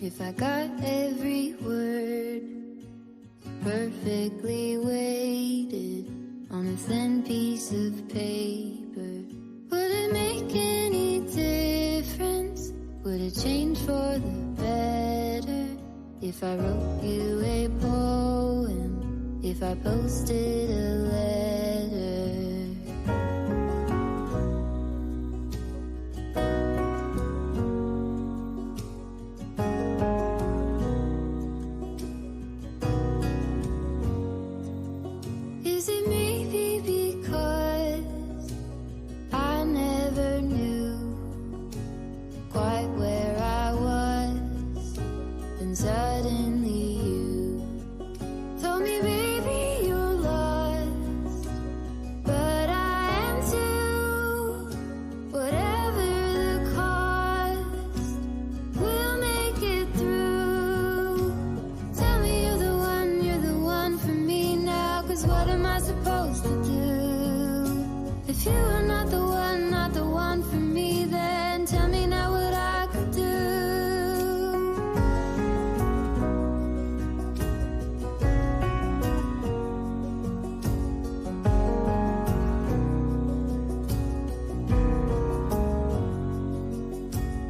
If I got every word perfectly weighted on a thin piece of paper, would it make any difference? Would it change for the better? If I wrote you a poem, if I posted a letter? Is it maybe because I never knew quite where I was, and suddenly you told me, baby, you're lost, but I am too. Whatever the cost, we'll make it through. Tell me you're the one for me now, 'cause what am I supposed to do? If you are not the one for me, then tell me now what I could do.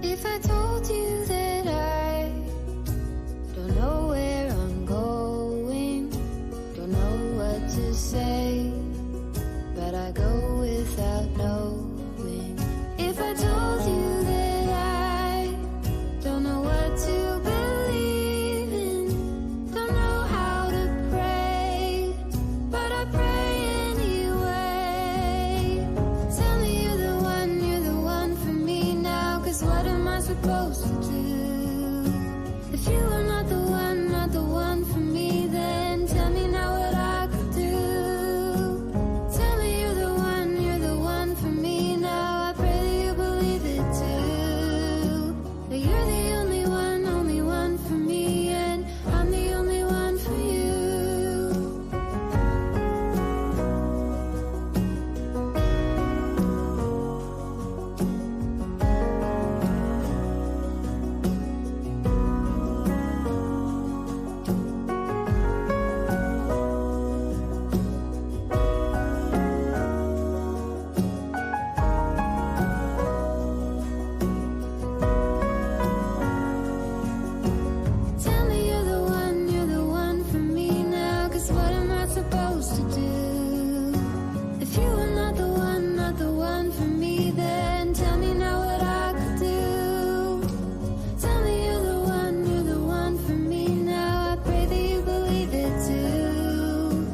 If I told you that I don't know where I'm going, don't know what to say, but I go without knowing. If I told you that I don't know what to believe in, don't know how to pray, but I pray anyway. Tell me you're the one for me now, 'cause what am I supposed to do? If you are not the one for me, then tell me now what I could do. Tell me you're the one for me now. I pray that you believe it too. That you're the only one for me, and I'm the only one for you. Tell me you're the one for me now, 'cause what am I supposed to do? If you are not the one for me, then tell me now what I could do. Tell me you're the one for me now. I pray that you believe it too.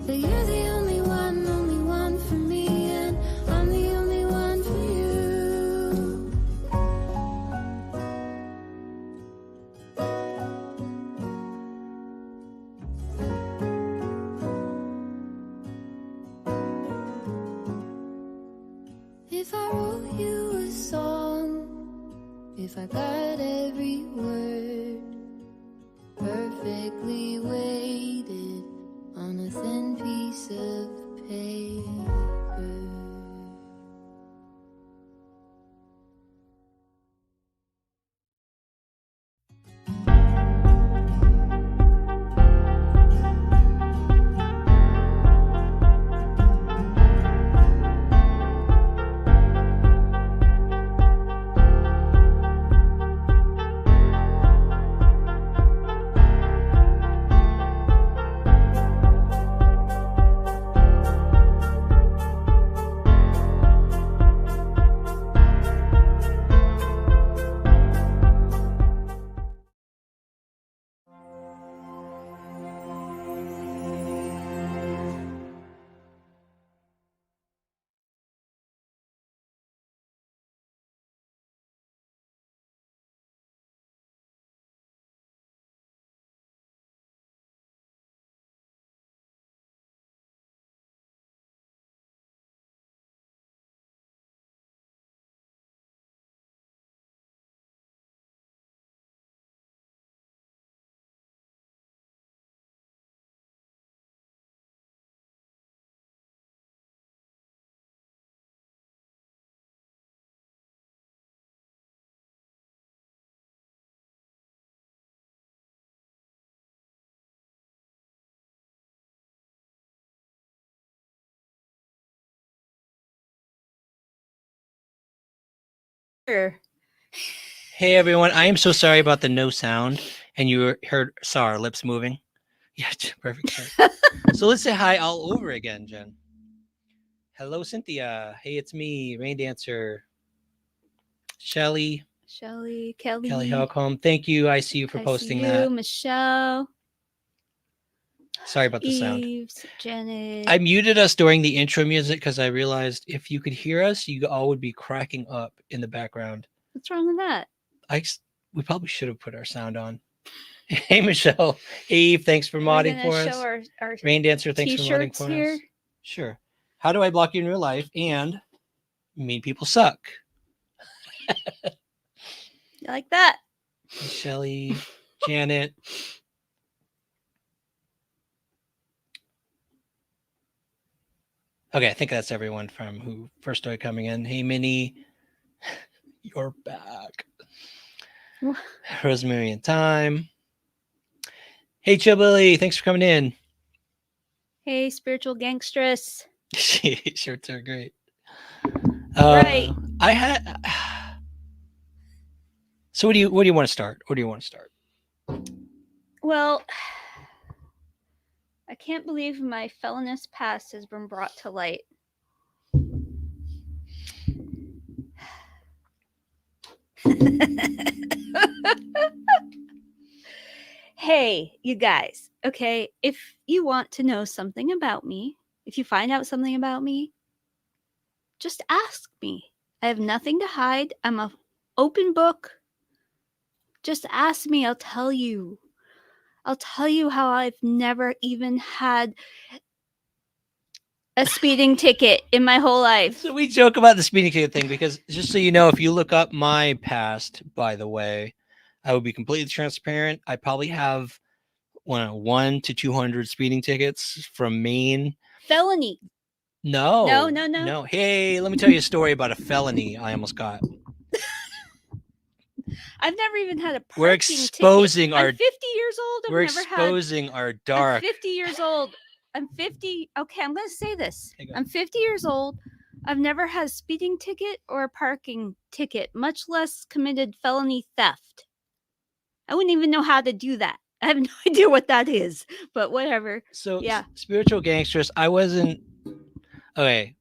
That you're the only one for me, and I'm the only one for you. If I wrote you a song, if I got every word perfectly weighted on a thin piece of paper. Hey everyone, I am so sorry about the no sound, and saw our lips moving. Yeah, perfect start. So let's say hi all over again, Jen. Hello, Cynthia. Hey, it's me, Rain Dancer. Shelly, Shelly, Kelly Kelly, Helcom. Thank you, ICU, for posting that. ICU, Michelle, Sorry about the sound. Eves, Janet. I muted us during the intro music because I realized if you could hear us, you all would be cracking up in the background. What's wrong with that? We probably should have put our sound on. Hey, Michelle. Hey, Eve, thanks for We're modding gonna for show us. our Rain Dancer, thanks for modding t-shirts for here. us. Sure. How do I block you in real life? And mean people suck. You like that? Shelly, Janet. Okay, I think that's everyone from who first started coming in. Hey, Minnie, you're back. Rosemary and Time. Hey, Chibbilly, thanks for coming in. Hey, spiritual gangstress. Shirts are great. Right. I had. So what do you want to start? Where do you want to start? Well, I can't believe my felonious past has been brought to light. Hey, you guys, okay, if you want to know something about me, if you find out something about me, just ask me. I have nothing to hide. I'm an open book. Just ask me, I'll tell you. I'll tell you how I've never even had a speeding ticket in my whole life. So we joke about the speeding ticket thing because just so you know, if you look up my past, by the way, I will be completely transparent. I probably have 1 to 200 speeding tickets from Maine. Felony. No. No. Hey, let me tell you a story about a felony I almost got. I've never even had a parking We're exposing ticket. our. I'm 50 years old. We're exposing our dark. I'm 50 years old. I'm 50. Okay, I'm going to say this. I'm 50 years old. I've never had a speeding ticket or a parking ticket, much less committed felony theft. I wouldn't even know how to do that. I have no idea what that is, but whatever. So yeah. Spiritual gangsters. I wasn't okay.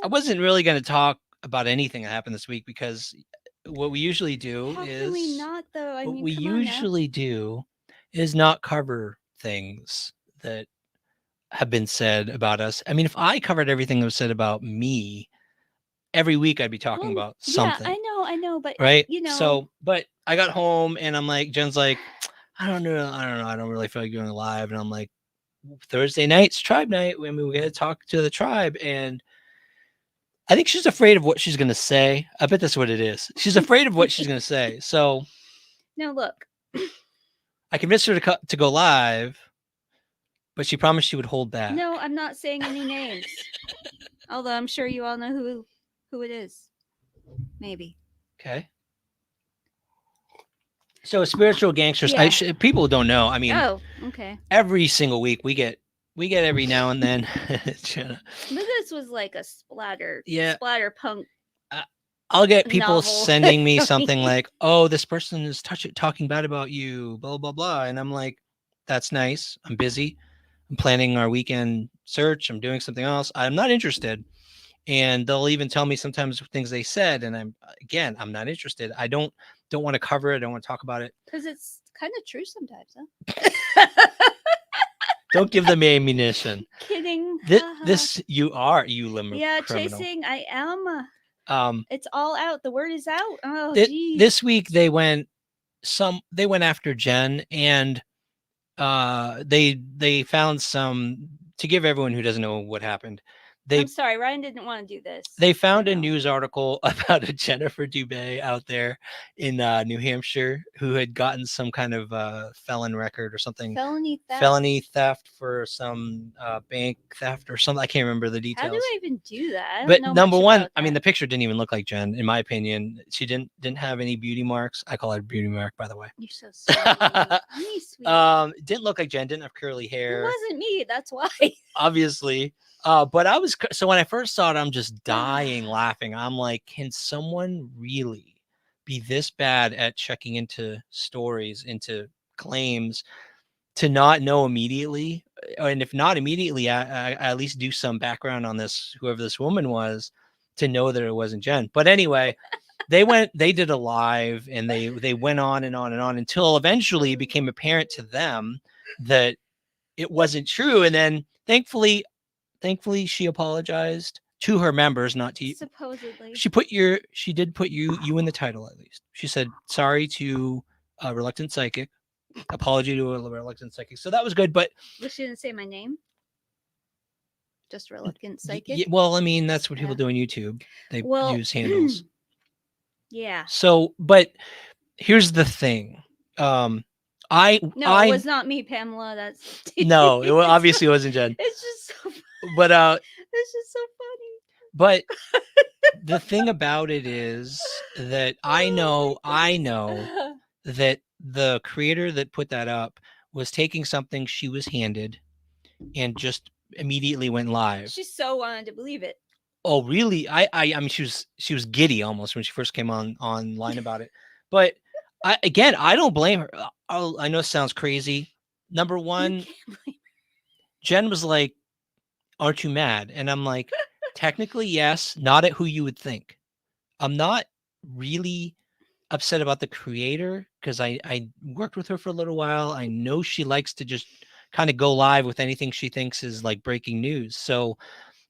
I wasn't really going to talk about anything that happened this week because what we usually do How is can we not though? I what mean, we come on now. usually do is not cover things that have been said about us. I mean, if I covered everything that was said about me every week, I'd be talking about something. Yeah, I know, but right? you know. So, but I got home and I'm like, Jen's like, I don't know, I don't really feel like going live, and I'm like, Thursday night's tribe night. I mean, we got to talk to the tribe, and I think she's afraid of what she's going to say. I bet that's what it is. She's afraid of what she's going to say. So now look, I convinced her to go live, but she promised she would hold back. No, I'm not saying any names. Although I'm sure you all know who it is. Maybe. Okay. So spiritual gangsters. Yeah. People don't know. I mean, Oh, okay. Every single week we get every now and then. But this was like a splatter. Yeah. Splatter punk. I'll get people novel. sending me something like, "Oh, this person is talking bad about you," blah blah blah, and I'm like, "That's nice. I'm busy. I'm planning our weekend search. I'm doing something else. I'm not interested." And they'll even tell me sometimes things they said, and I'm not interested. I don't want to cover it. I don't want to talk about it because it's kind of true sometimes, huh? Don't give them ammunition. Kidding. This you limber. Yeah, criminal. chasing. I am. It's all out. The word is out. Oh, geez. This week they went after Jen, and they found some, to give everyone who doesn't know what happened. I'm sorry, Ryan didn't want to do this. They found a news article about a Jennifer Dubé out there in New Hampshire who had gotten some kind of felon record or something. Felony theft for some bank theft or something. I can't remember the details. How do I even do that? I don't know number one, I mean, the picture didn't even look like Jen, in my opinion. She didn't have any beauty marks. I call it a beauty mark, by the way. You're so sweet. Didn't look like Jen. Didn't have curly hair. It wasn't me. That's why. Obviously. But so when I first saw it, I'm just dying laughing. I'm like, can someone really be this bad at checking into stories, into claims, to not know immediately? And if not immediately, I at least do some background on this, whoever this woman was, to know that it wasn't Jen. But anyway, they did a live, and they went on and on and on until eventually it became apparent to them that it wasn't true. And then thankfully she apologized to her members, not to you. Supposedly. She did put you in the title. At least she said sorry to a reluctant psychic, apology to a reluctant psychic, so that was good. But she didn't say my name, just reluctant psychic. well, I mean, that's what people do on YouTube. They use handles. Yeah. So, but here's the thing. It was not me, Pamela. That's no, it obviously wasn't Jen. It's just so funny. But it's just so funny. But the thing about it is that I know that the creator that put that up was taking something she was handed and just immediately went live. She so wanted to believe it. Oh, really? I mean, she was giddy almost when she first came online about it. But I don't blame her. I know it sounds crazy. Number one, Jen was like, "Aren't you mad?" And I'm like, technically, yes, not at who you would think. I'm not really upset about the creator because I worked with her for a little while. I know she likes to just kind of go live with anything she thinks is like breaking news. So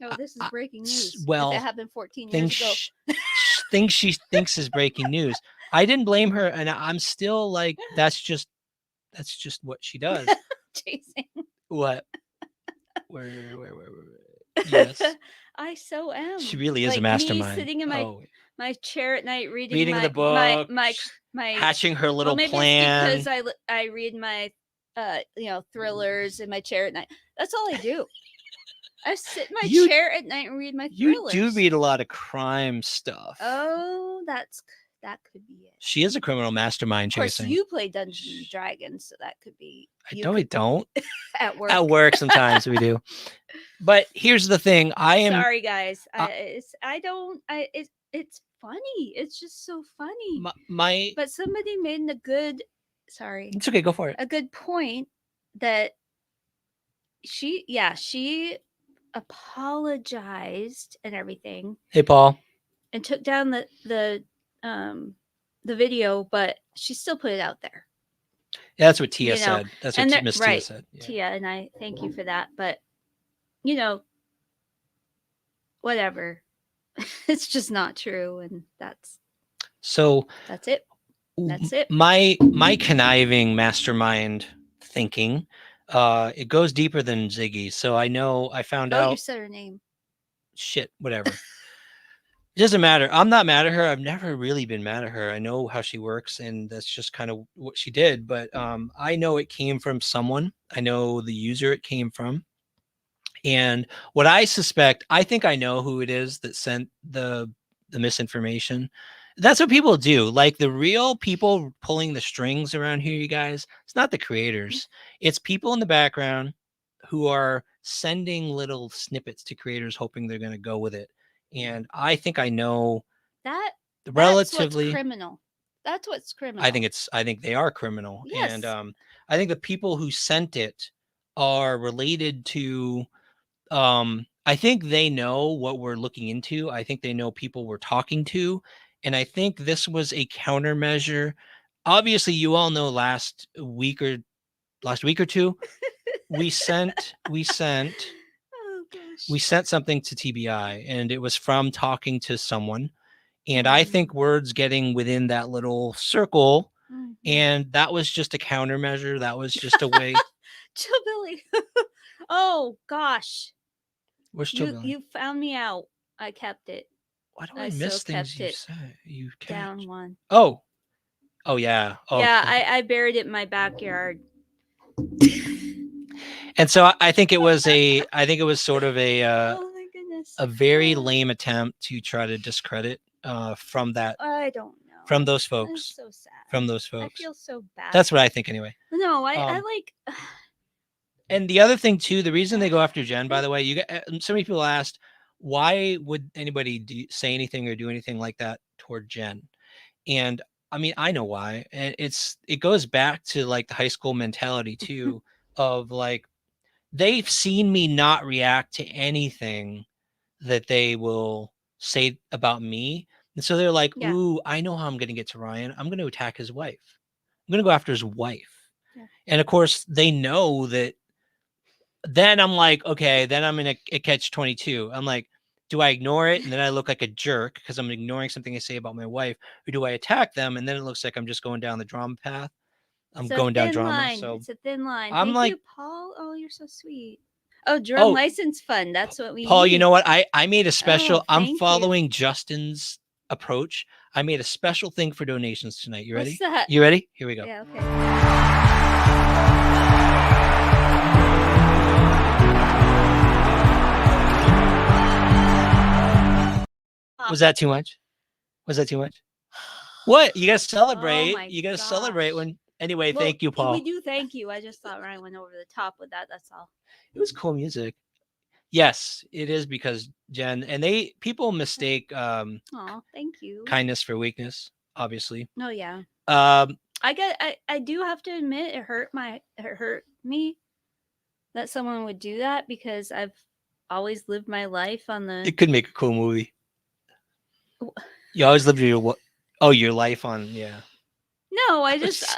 no, this is breaking news. Well, if it happened 14 years ago. Things she thinks is breaking news. I didn't blame her, and I'm still like, that's just what she does. Chasing. What? Where? Yes. I so am. She really is a mastermind. Me sitting in my chair at night reading the book, my hatching her little plan. It's because I read my thrillers in my chair at night. That's all I do. I sit in my chair at night and read my thrillers. You do read a lot of crime stuff. Oh, that could be it. She is a criminal mastermind chasing. Of course, you play Dungeons and Dragons, so that could be. I don't. At work. At work, sometimes we do. But here's the thing: sorry, guys. It's funny. It's just so funny. But somebody made a good. Sorry. It's okay. Go for it. A good point that she apologized and everything. Hey, Paul. And took down the video, but she still put it out there. Yeah, that's what Tia said. That's what Miss Tia said. Yeah. Tia, and I thank you for that. But whatever. It's just not true, and that's it. That's it. My conniving mastermind thinking, it goes deeper than Ziggy. So I found out. You said her name. Shit, whatever. It doesn't matter. I'm not mad at her. I've never really been mad at her. I know how she works, and that's just kind of what she did. But I know it came from someone. I know the user it came from. And what I suspect, I think I know who it is that sent the misinformation. That's what people do. Like the real people pulling the strings around here, you guys, it's not the creators. It's people in the background who are sending little snippets to creators hoping they're going to go with it. And I think I know that relatively that's what's criminal. That's what's criminal. I think they are criminal. Yes. And I think the people who sent it are related to I think they know what we're looking into. I think they know people we're talking to. And I think this was a countermeasure. Obviously, you all know last week or two, we sent something to TBI, and it was from talking to someone. And I think word's getting within that little circle. Mm-hmm. And that was just a countermeasure. That was just a way. Chill Billy. Oh, gosh. Where's Chill Billy? You found me out. I kept it. Why do I miss things you say? You kept down one. Oh yeah. Oh yeah. I buried it in my backyard. And so I think it was sort of a oh my goodness, a very lame attempt to try to discredit from that. I don't know. From those folks. That's so sad. From those folks. I feel so bad. That's what I think anyway. No, I like And the other thing too, the reason they go after Jen, by the way, you get so many people asked, why would anybody say anything or do anything like that toward Jen? And I mean, I know why. And it goes back to like the high school mentality too, of like, they've seen me not react to anything that they will say about me. And so they're like, Yeah. ooh, I know how I'm going to get to Ryan. I'm going to attack his wife. I'm going to go after his wife. Yeah. And of course, they know that. Then I'm like, okay, then I'm in a catch 22. I'm like, do I ignore it and then I look like a jerk because I'm ignoring something they say about my wife, or do I attack them and then it looks like I'm just going down the drama path? I'm It's a going down thin drama. line. So It's a thin line. I'm Thank like, you, Paul. Oh, you're so sweet. Oh, drum license fund. That's what we Paul, need. you know what? I made a special. I'm thank you. following Justin's approach. I made a special thing for donations tonight. You ready? What's that? You ready? Here we go. Yeah, okay. Was that too much? Was that too much? What? You gotta celebrate. my You gotta celebrate gosh. when. Anyway, Well, thank you, Paul. We do thank you. I just thought Ryan went over the top with that. That's all. It was cool music. Yes, it is because Jen and people mistake Oh, thank you. kindness for weakness, obviously. No, yeah. Um, I do have to admit it hurt me that someone would do that because I've always lived my life on the. it could make a cool movie. You always lived your life on, yeah. No, I just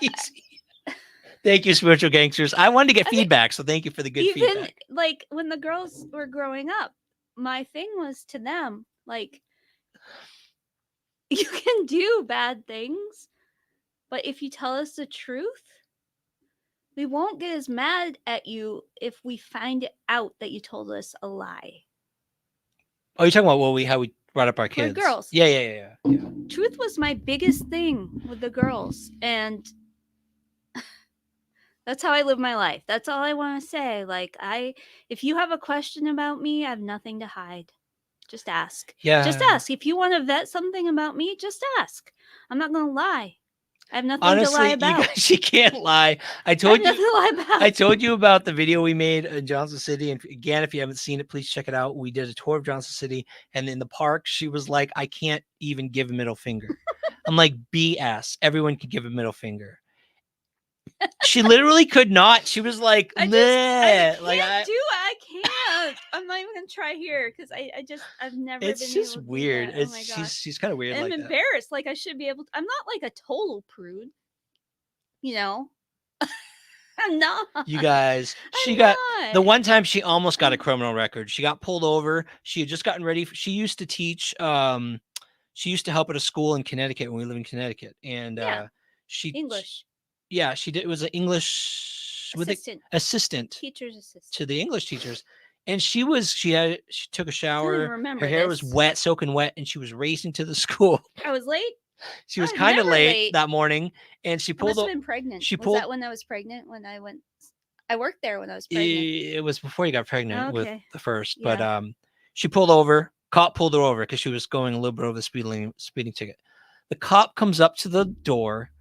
Thank you, spiritual gangsters. I wanted to get feedback, so thank you for the good even feedback. like when the girls were growing up, my thing was to them like, you can do bad things, but if you tell us the truth, we won't get as mad at you if we find out that you told us a lie. Oh, you're talking about how we brought up our kids? Girls. Yeah. Truth was my biggest thing with the girls, and that's how I live my life. That's all I want to say. Like, if you have a question about me, I have nothing to hide. Just ask. Yeah. Just ask. If you want to vet something about me, just ask. I'm not going to lie. I have nothing Honestly, to lie about. you guys, she can't lie. I told you. Nothing to lie about. I told you about the video we made in Johnson City, and again, if you haven't seen it, please check it out. We did a tour of Johnson City, and in the park, she was like, "I can't even give a middle finger." I'm like, "BS! Everyone could give a middle finger." She literally could not. She was like, I can't. I'm not even gonna try here because I've never. It's been just able to weird. do that. Oh my gosh. She's kind of weird. I'm like embarrassed. That. Like I should be able to. I'm not like a total prude. You know. I'm not. You guys, the one time she almost got a criminal record. She got pulled over. She had just gotten ready. She used to teach. She used to help at a school in Connecticut when we live in Connecticut, and English. Yeah, she did. It was an English assistant, teacher's assistant to the English teachers. And she took a shower. Her hair was wet, soaking wet, and she was racing to the school. I was late. She was kind of late that morning, and she pulled. I must have been pregnant. Was that when I was pregnant? When I went, I worked there when I was pregnant. It was before you got pregnant with the first, but she pulled over. Cop pulled her over because she was going a little bit over the speeding ticket. The cop comes up to the door.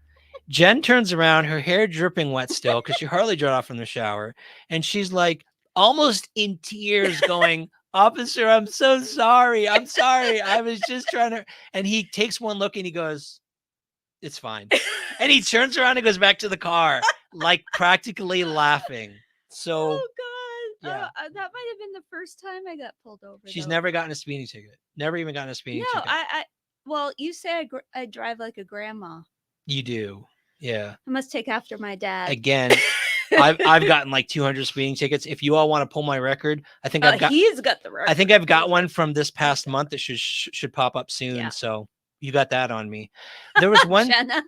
Jen turns around, her hair dripping wet still because she hardly got off from the shower. And she's like almost in tears going, "Officer, I'm so sorry. I'm sorry. I was just trying to." And he takes one look and he goes, "It's fine." And he turns around and goes back to the car, like practically laughing. So, oh God. Yeah. That might have been the first time I got pulled over. She's never gotten a speeding ticket. Never even gotten a speeding ticket. Well, you say I drive like a grandma. You do. Yeah. I must take after my dad. Again, I've gotten like 200 speeding tickets. If you all want to pull my record, I think he's got the record. I think I've got one from this past month that should pop up soon. Yeah. So you got that on me. There was one. Jenna.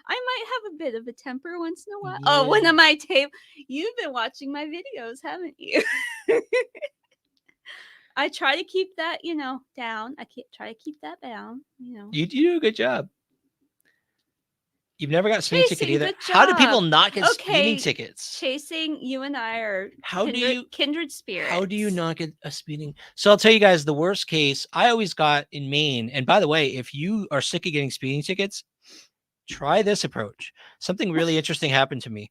I might have a bit of a temper once in a while. Yeah. Oh, one of my tape. You've been watching my videos, haven't you? I try to keep that, down. Try to keep that down, You do a good job. You've never got a speeding ticket either. How do people not get speeding tickets? Chasing, you and I are kindred spirits. How do you not get a speeding? So I'll tell you guys the worst case I always got in Maine. And by the way, if you are sick of getting speeding tickets, try this approach. Something really interesting happened to me.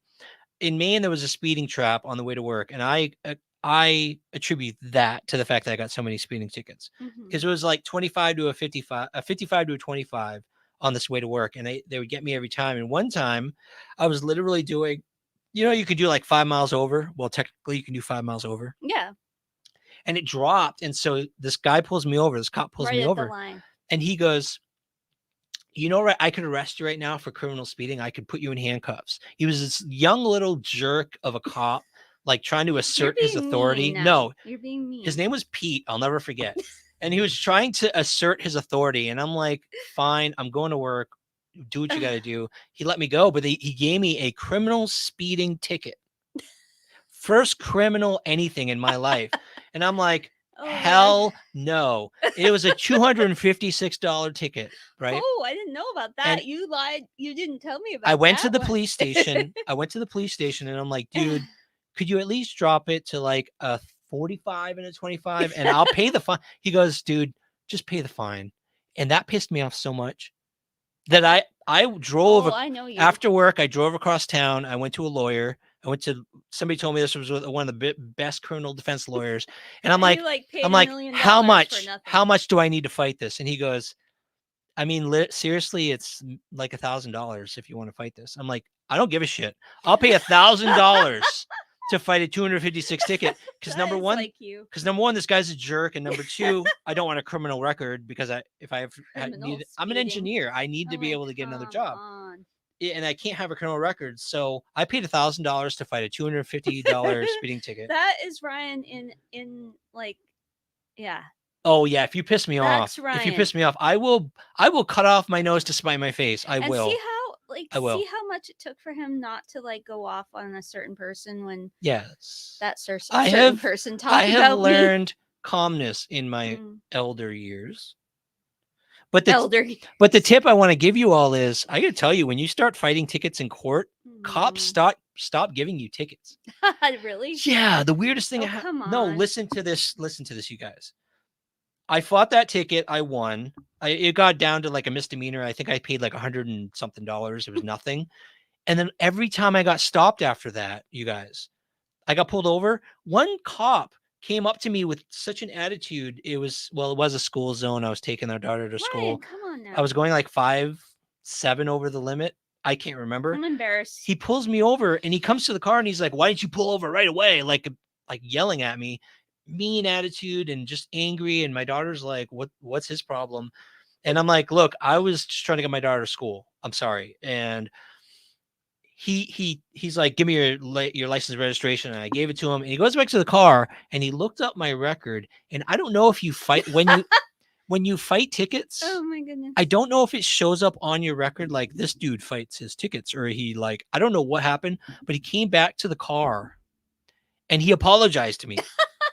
in Maine, there was a speeding trap on the way to work, and I attribute that to the fact that I got so many speeding tickets Mhm. because it was like 25 to a 55, a 55 to a 25 on this way to work, and they would get me every time. And one time, I was literally doing, you could do like 5 miles over. Well, technically, you can do 5 miles over, Yeah, and it dropped. And so this guy pulls me over. This cop pulls right me at the over, line. and he goes, right, I could arrest you right now for criminal speeding. I could put you in handcuffs. He was this young little jerk of a cop, like trying to You're assert his being authority. mean now. No, You're being mean. his name was Pete. I'll never forget. And he was trying to assert his authority. And I'm like, fine, I'm going to work. Do what you got to do. He let me go, but he gave me a criminal speeding ticket. First criminal anything in my life. And I'm like, Oh, man. hell no. It was a $256 ticket, right? Oh, I didn't know about that. And you lied. You didn't tell me about I went that to the one. police station. And I'm like, dude, could you at least drop it to like a 45 and a 25 and I'll pay the fine. He goes, dude, just pay the fine. And that pissed me off so much that I drove I know you. after work. I drove across town. I went to a lawyer. Somebody told me this was with one of the best criminal defense lawyers. And I'm like, you, like, paid I'm $1 like, million how for much? nothing. How much do I need to fight this? And he goes, I mean, seriously, it's like $1,000 if you want to fight this. I'm like, I don't give a shit. I'll pay $1,000 to fight a 256 ticket because That number is one, like you. this guy's a jerk, and number two, I don't want a criminal record because if I Criminal I'm an speeding. engineer, I need to I'm be like, able to get another come job, on. and I can't have a criminal record. So I paid $1,000 to fight a $250 speeding ticket. That is Ryan in like, yeah. Oh yeah, if you piss me That's off, if you Ryan. piss me off, I will cut off my nose to spite my face. I And will. see I will. see how much it took for him not to like go off on a certain person when Yes. that certain I person talked I have about learned calmness in my me. elder years. But Elder. but the tip I want to give you all is I got to tell you, when you start fighting tickets in court, cops stop giving you tickets. Really? Yeah, the weirdest thing. Oh, come No, on. listen to this, you guys. I fought that ticket. I won. It got down to like a misdemeanor. I think I paid like $100 and something. It was nothing. And then every time I got stopped after that, you guys, I got pulled over. One cop came up to me with such an attitude. It was a school zone. I was taking our daughter to school. Ryan, come on now. I was going like 5, 7 over the limit. I can't remember. I'm embarrassed. He pulls me over and he comes to the car and he's like, "Why didn't you pull over right away?" Like yelling at me, mean attitude and just angry. And my daughter's like, "What's his problem?" And I'm like, "Look, I was just trying to get my daughter to school. I'm sorry." And he's like, "Give me your license and registration." And I gave it to him. And he goes back to the car and he looked up my record. And I don't know if you fight when you fight tickets. Oh my goodness. I don't know if it shows up on your record like this dude fights his tickets, or he like, I don't know what happened, but he came back to the car and he apologized to me.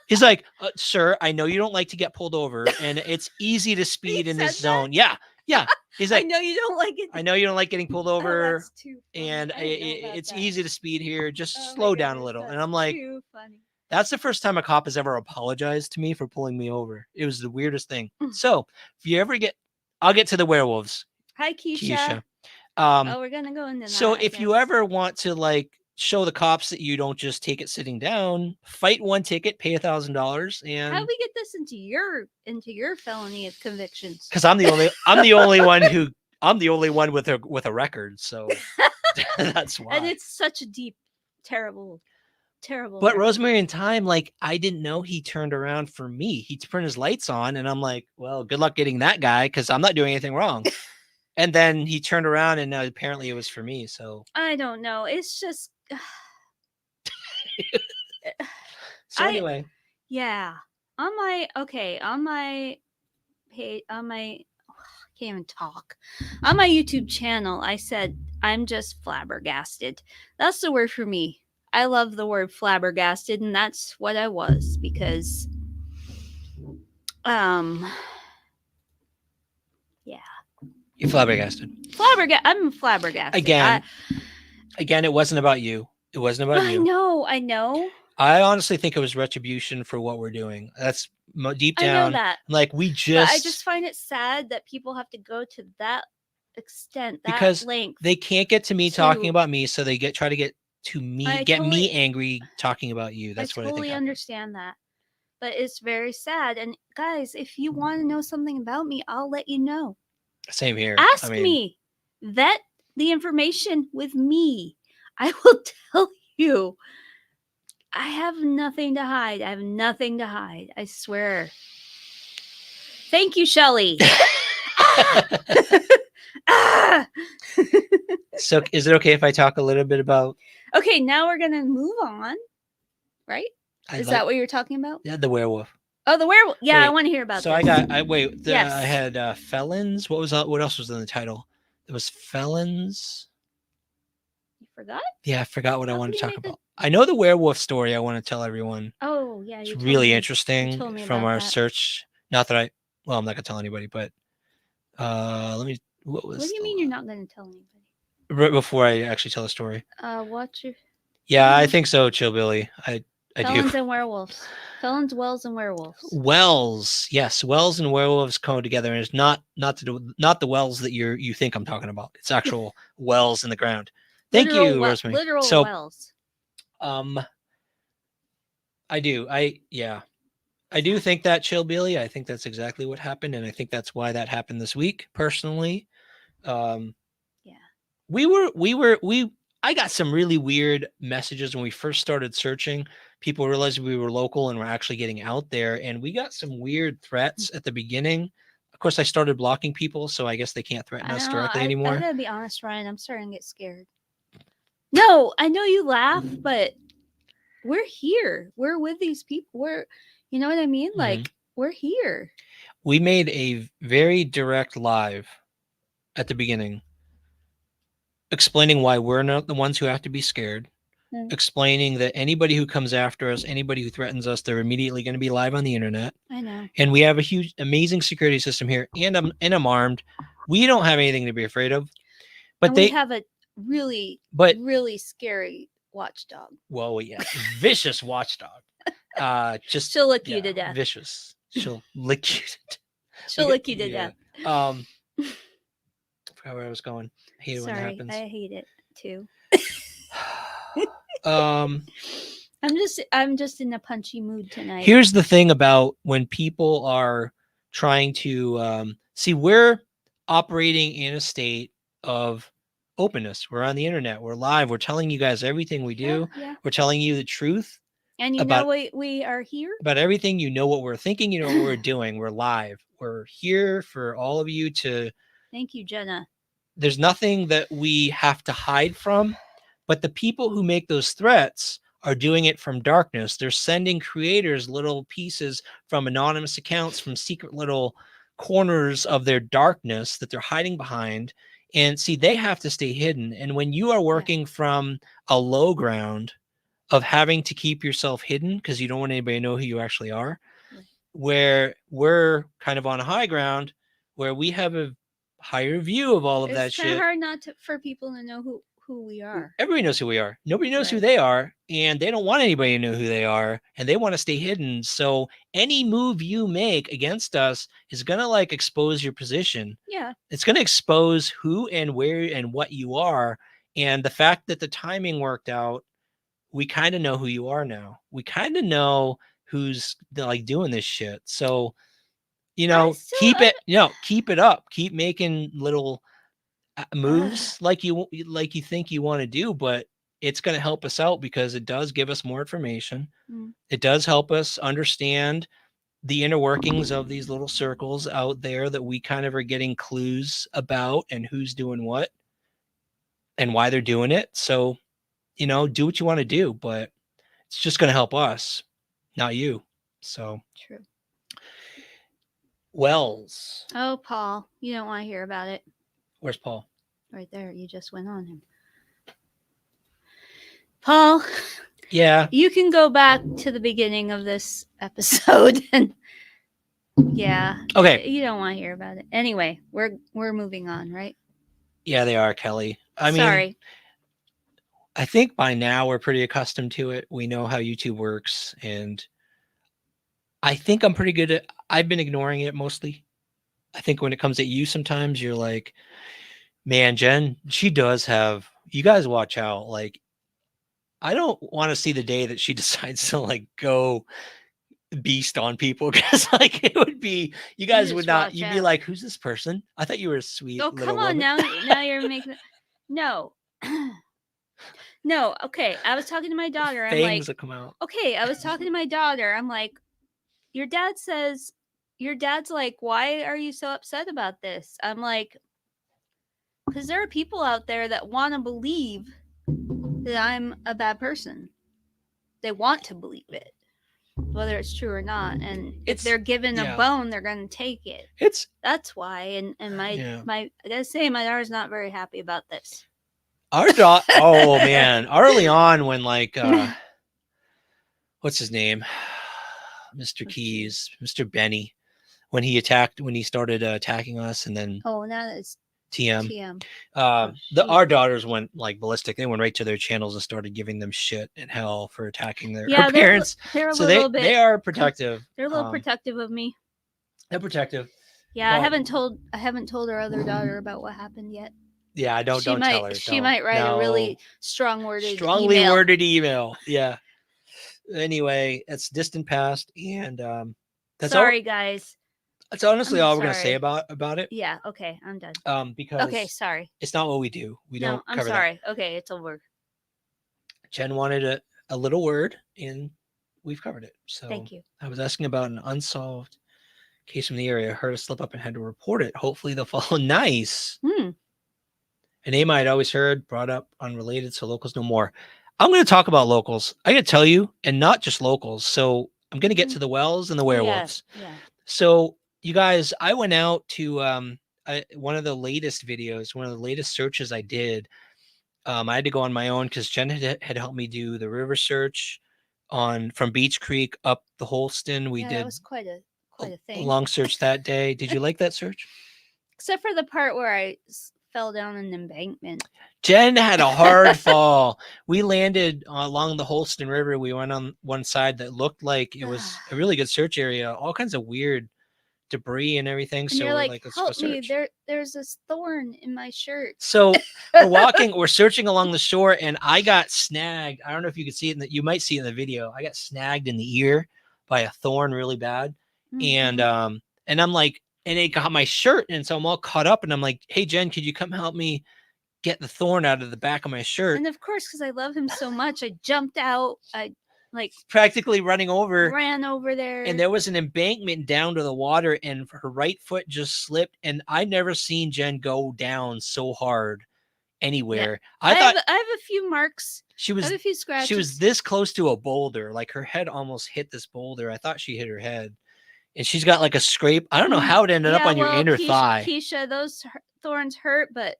He's like, "Sir, I know you don't like to get pulled over and it's easy to speed in this zone." Yeah. He's like, I know you don't like it. "I know you don't like getting pulled over, that's too funny. and I didn't know about it's that. easy to speed here. Just Oh my slow down a goodness, little." And that's I'm like, too funny. that's the first time a cop has ever apologized to me for pulling me over. It was the weirdest thing. Mm. So if you ever I'll get to the werewolves. Hi, Keisha. We're gonna go into that. So I if you guess. ever want to like show the cops that you don't just take it sitting down, fight one ticket, pay $1,000, How do and we get this into your felony of convictions? because I'm the only one with a record, so that's why. And it's such a deep, terrible. But record. Rosemary and Thyme, like, I didn't know he turned around for me. He turned his lights on, and I'm like, well, good luck getting that guy because I'm not doing anything wrong. And then he turned around, and apparently it was for me. So I don't know. It's just. anyway, Yeah. On my page, I can't even talk. On my YouTube channel, I said I'm just flabbergasted. That's the word for me. I love the word flabbergasted, and that's what I was because yeah. you're flabbergasted. I'm flabbergasted. Again, it wasn't about you. It wasn't about you. I know. I honestly think it was retribution for what we're doing. That's deep down. I know that. Like But I just find it sad that people have to go to that extent, that because length. they can't get to me talking about me, so they try to get to me I get me totally- angry talking about you. That's I what I think totally happened. understand that. But it's very sad. And guys, if you want to know something about me, I'll let you know. Same here. Ask I mean, me. Vet the information with me. I will tell you. I have nothing to hide. I have nothing to hide. I swear. Thank you, Shelly. Ah! So is it okay if I talk a little bit about Okay, now we're gonna move on. Right? Is that what you were talking about? Yeah, the werewolf. Oh, the werewolf. Yeah, I Wait, want to hear about So this. I had Felons. What else was in the title? There was Felons. You forgot? Yeah, I forgot what I How wanted could to you talk make a- about. I know the werewolf story I want to tell everyone. Oh, yeah. It's You told really me. interesting told me from about our that. search. Not that I'm not gonna tell anybody, but let me what was What do you the mean you're not going to tell anybody? right before I actually tell the story. Watch your Yeah, I Mhm. think so, Chillbilly. I do. Felons and Werewolves. Felons, Wells, and Werewolves. Wells, yes, Wells and werewolves come together, and it's not the wells that you think I'm talking about. It's actual wells in the ground. Thank you, Rosemary. Literal So, wells. I do. I do think that Chillbilly. I think that's exactly what happened, and I think that's why that happened this week. Personally, um, Yeah. I got some really weird messages when we first started searching. People realized we were local and we're actually getting out there, and we got some weird threats at the beginning. Of course, I started blocking people, so I guess they can't threaten us directly anymore. I gotta be honest, Ryan. I'm starting to get scared. No, I know you laugh, but we're here. We're with these people. You know what I mean? Mhm. Like, we're here. We made a very direct live at the beginning, explaining why we're not the ones who have to be scared, explaining that anybody who comes after us, anybody who threatens us, they're immediately going to be live on the internet. I know. And we have a huge, amazing security system here, and I'm armed. We don't have anything to be afraid of. But and we have a really scary watchdog. Well, yeah, vicious watchdog. Just She'll lick you to death. Vicious. She'll lick you. She'll lick you to death. I forgot where I was going. I hate it when that Sorry, happens. I hate it too. I'm just in a punchy mood tonight. Here's the thing about when people are trying to see, we're operating in a state of openness. We're on the internet. We're live. We're telling you guys everything we do. Yeah. We're telling you the truth. And you know we are here? About everything. You know what we're thinking. You know what we're doing. We're live. We're here for all of you to... Thank you, Jenna. There's nothing that we have to hide from, but the people who make those threats are doing it from darkness. They're sending creators little pieces from anonymous accounts, from secret little corners of their darkness that they're hiding behind. And see, they have to stay hidden. And when you are working from a low ground of having to keep yourself hidden because you don't want anybody to know who you actually are, where we're kind of on a high ground where we have a higher view of all of that shit. It's hard not for people to know who we are. Everybody knows who we are. Nobody knows who they are, and they don't want anybody to know who they are, and they want to stay hidden. So any move you make against us is going to like expose your position. Yeah. It's going to expose who and where and what you are. And the fact that the timing worked out, we kind of know who you are now. We kind of know who's like doing this shit. So, keep it up. Keep making little moves like you think you want to do, but it's going to help us out because it does give us more information. It does help us understand the inner workings of these little circles out there that we kind of are getting clues about and who's doing what and why they're doing it. So, do what you want to do, but it's just going to help us, not you. So true. Wells. Oh, Paul, you don't want to hear about it. Where's Paul? Right there. You just went on him. Paul. Yeah. You can go back to the beginning of this episode and Okay. You don't want to hear about it. Anyway, we're moving on, right? Yeah, they are, Kelly. Sorry. I think by now we're pretty accustomed to it. We know how YouTube works, and I think I'm pretty good I've been ignoring it mostly. I think when it comes at you, sometimes you're like, man, Jen, she does have, you guys watch out. Like, I don't want to see the day that she decides to like go beast on people because like it would be you guys just would not watch you'd be out. like, who's this person? I thought you were a sweet Oh, little come on woman. now you're making no. No, okay. I was talking to my daughter. I'm like, Fangs that come out. okay, I was talking to my daughter. I'm like, your dad's like, why are you so upset about this? I'm like, because there are people out there that want to believe that I'm a bad person. They want to believe it, whether it's true or not. And if It's they're given a yeah. bone, they're going to take it. It's That's why. And yeah. I gotta say, my daughter's not very happy about this. Our dog. Oh man, early on when like what's his name, Mr. Keys, Mr. Benny, when he started attacking us, and then Oh, now it's TM. TM. Our daughters went like ballistic. They went right to their channels and started giving them shit and hell for attacking their Yeah, her parents. they're a So little bit. they are protective. They're a little protective of me. They're protective. Yeah, I haven't told our other daughter about what happened yet. Yeah, don't tell her. She might write a really strongly worded email. Yeah. Anyway, it's distant past, and that's sorry, guys. That's honestly all we're gonna say about it. Yeah. Okay, I'm done. Because okay, sorry. It's not what we do. We don't. I'm cover sorry. That. Okay, it's over. Jen wanted a little word, and we've covered it. So thank you. I was asking about an unsolved case from the area. I heard a slip up and had to report it. Hopefully they'll follow. Nice. A name I had always heard brought up, unrelated, so locals know more. I'm going to talk about locals. I got to tell you, and not just locals. So I'm going to get to the Wells and the Werewolves. Yeah. So you guys, I went out to one of the latest videos, one of the latest searches I did. I had to go on my own because Jen had helped me do the river search from Beach Creek up the Holston. We did. That was quite a thing. A long search that day. Did you like that search? Except for the part where I fell down an embankment. Jen had a hard fall. We landed along the Holston River. We went on one side that looked like it was a really good search area. All kinds of weird debris and everything. And so you're we're like, help me! There's this thorn in my shirt. So we're searching along the shore, and I got snagged. I don't know if you can see it. You might see it in the video. I got snagged in the ear by a thorn really bad, and I'm like, and it got my shirt, and so I'm all caught up, and I'm like, hey Jen, could you come help me get the thorn out of the back of my shirt? And of course, because I love him so much, I jumped out. I practically ran over there, and there was an embankment down to the water, and her right foot just slipped, and I never seen Jen go down so hard anywhere. Yeah. I have a few marks. I have a few scratches. She was this close to a boulder, like her head almost hit this boulder. I thought she hit her head, and she's got like a scrape. I don't know how it ended up on your inner thigh. Keisha, those thorns hurt, but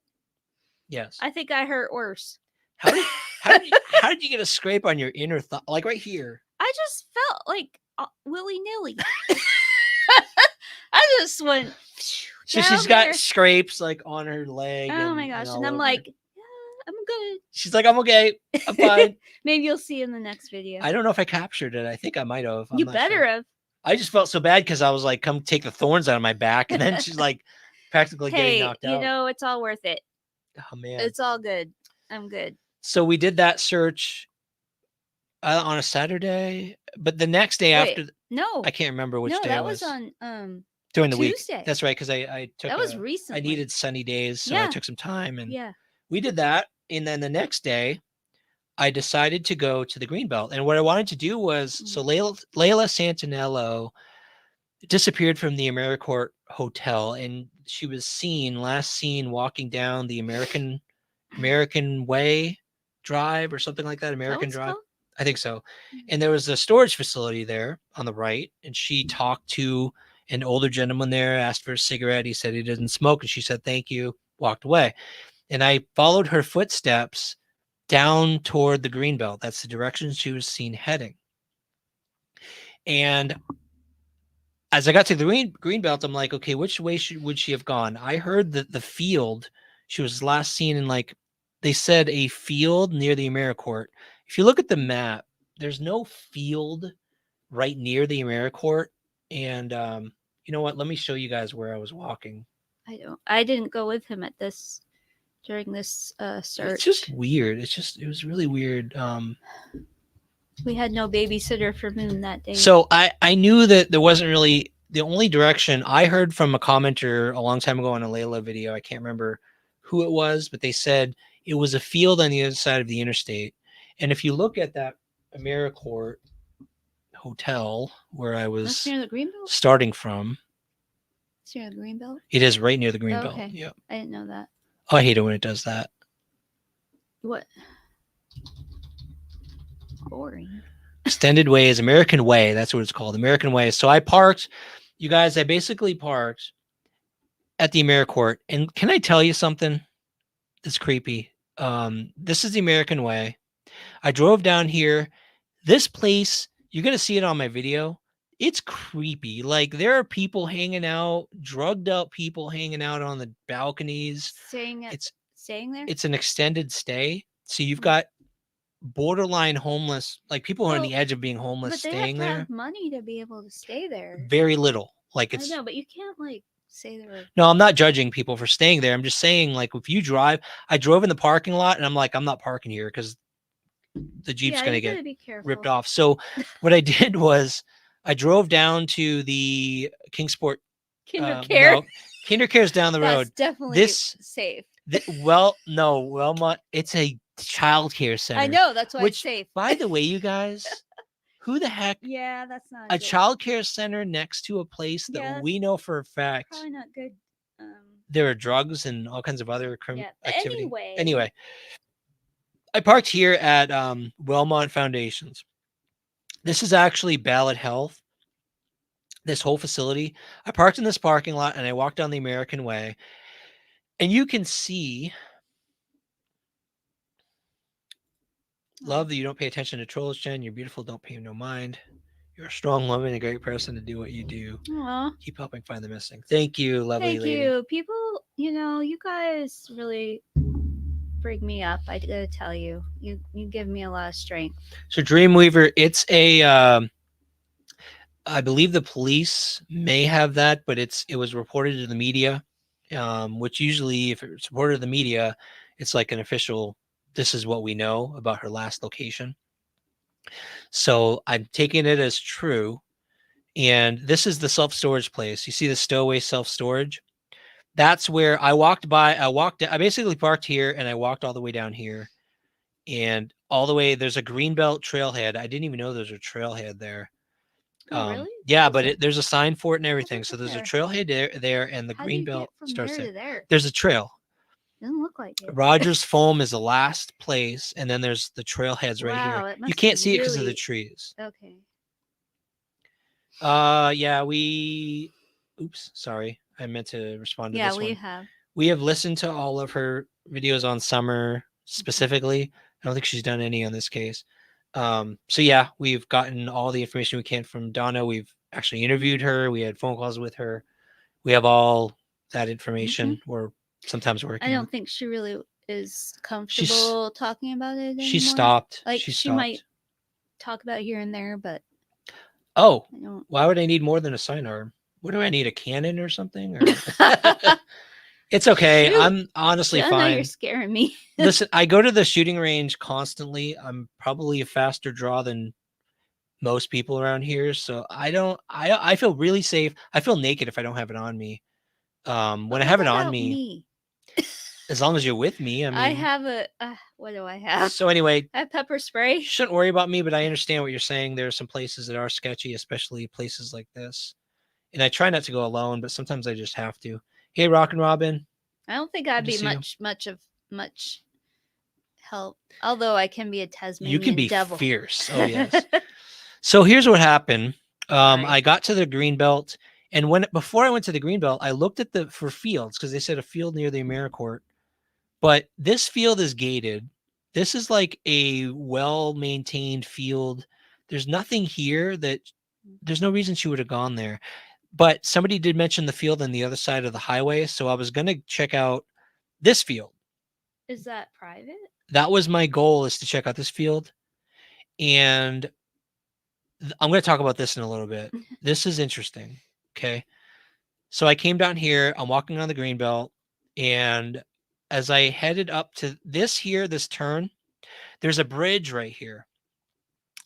yes, I think I hurt worse. How did you get a scrape on your inner thigh, like right here? I just felt like willy-nilly. I just went. So she's got scrapes like on her leg. Oh my gosh! And I'm like, yeah, I'm good. She's like, I'm okay. I'm fine. Maybe you'll see in the next video. I don't know if I captured it. I think I might have. You better have. I just felt so bad because I was like, come take the thorns out of my back. And then she's like practically getting knocked out. You know, it's all worth it. Oh, man. It's all good. I'm good. So we did that search on a Saturday, but the next day after. No. I can't remember which day it was. No, that was on during the Tuesday. Week. That's right, because I took. That was recently. I needed sunny days, so I took some time, and we did that. And then the next day, I decided to go to the Greenbelt, and what I wanted to do was so Layla Santinello disappeared from the AmeriCorps Hotel, and she was last seen walking down the American Way Drive or something like that. American Drive. Called? I think so. And there was a storage facility there on the right, and she talked to an older gentleman there, asked for a cigarette. He said he didn't smoke, and she said, thank you, walked away. And I followed her footsteps down toward the Greenbelt. That's the direction she was seen heading. And as I got to the Greenbelt, I'm like, okay, which way would she have gone? I heard that the field, she was last seen in, like, they said a field near the AmeriCorps. If you look at the map, there's no field right near the AmeriCorps. And you know what? Let me show you guys where I was walking. I didn't go with him at this during this search. It's just weird. It was really weird. We had no babysitter for Moon that day. So I knew that there wasn't really the only direction I heard from a commenter a long time ago on a Layla video. I can't remember who it was, but they said it was a field on the other side of the interstate. And if you look at that AmeriCorps hotel where I That's was near the Greenbelt? starting from, It's near the Greenbelt? it is right near the Greenbelt. Okay. Yep. I didn't know that. Oh, I hate it when it does that. What? Boring. Extended Ways, American Way. That's what it's called, American Way. So I parked, you guys, I basically parked at the AmeriCorps. And can I tell you something that's creepy? This is the American Way. I drove down here. This place, you're going to see it on my video. It's creepy. Like there are people hanging out, drugged out people hanging out on the balconies. Staying there? It's an extended stay. So you've got borderline homeless, like people who are on the edge of being homeless, but they staying have to there. have money to be able to stay there. Very little. Like I it's know, but you can't like say there. no, I'm not judging people for staying there. I'm just saying, like, if you drive, I drove in the parking lot and I'm like, I'm not parking here because the Jeep's gonna get ripped off. So what I did was I drove down to the Kingsport KinderCare. KinderCare's down the road. That's definitely safe. Wellmont, it's a child care center. I know, that's why it's safe. By the way, you guys, who the heck? Yeah, that's not a child care center next to a place that we know for a fact probably not good. There are drugs and all kinds of other criminal activity. Anyway, I parked here at Wellmont Foundations. This is actually Ballot Health. This whole facility. I parked in this parking lot and I walked down the American Way, and you can see. Love that you don't pay attention to trolls, Jen. You're beautiful. Don't pay no mind. You're a strong woman, a great person to do what you do. Aww. Keep helping find the missing. Thank you, lovely lady. Thank you. People, you guys really bring me up. I gotta tell you. You give me a lot of strength. So Dreamweaver, it's a I believe the police may have that, but it was reported to the media, which usually if it's reported to the media, it's like an official, this is what we know about her last location. So I'm taking it as true. And this is the self-storage place. You see the stowaway self-storage? That's where I walked by. I basically parked here and I walked all the way down here. And all the way, there's a Greenbelt trailhead. I didn't even know there's a trailhead there. Oh, really? Yeah, but there's a sign for it and everything. So there's a trailhead there and the Greenbelt starts there. There's a trail. Doesn't look like it. Rogers Foam is the last place, and then there's the trailheads right here. You can't see it because of the trees. Okay. Yeah, oops, sorry. I meant to respond to this one. Yeah, we have listened to all of her videos on Summer specifically. I don't think she's done any on this case. So yeah, we've gotten all the information we can from Donna. We've actually interviewed her. We had phone calls with her. We have all that information. We're sometimes working. I don't think she really is comfortable talking about it anymore. She stopped. Like she might talk about it here and there, but why would I need more than a sidearm? What do I need, a cannon or something? Or... It's okay. Shoot. I'm honestly fine. You're scaring me. Listen, I go to the shooting range constantly. I'm probably a faster draw than most people around here, so I feel really safe. I feel naked if I don't have it on me. When I have it on me, as long as you're with me. I mean, I have what do I have? So anyway, I have pepper spray. Shouldn't worry about me, but I understand what you're saying. There are some places that are sketchy, especially places like this. And I try not to go alone, but sometimes I just have to. Hey, Rockin' Robin. I don't think I'd be much help. Although I can be a Tasmanian devil. You can be fierce. Oh yes. So here's what happened. I got to the Greenbelt, and before I went to the Greenbelt, I looked at for fields because they said a field near the AmeriCorps. But this field is gated. This is like a well-maintained field. There's nothing here there's no reason she would have gone there. But somebody did mention the field on the other side of the highway. So I was going to check out this field. Is that private? That was my goal, is to check out this field. And I'm going to talk about this in a little bit. This is interesting. Okay. So I came down here. I'm walking on the Greenbelt. And as I headed up to this turn, there's a bridge right here.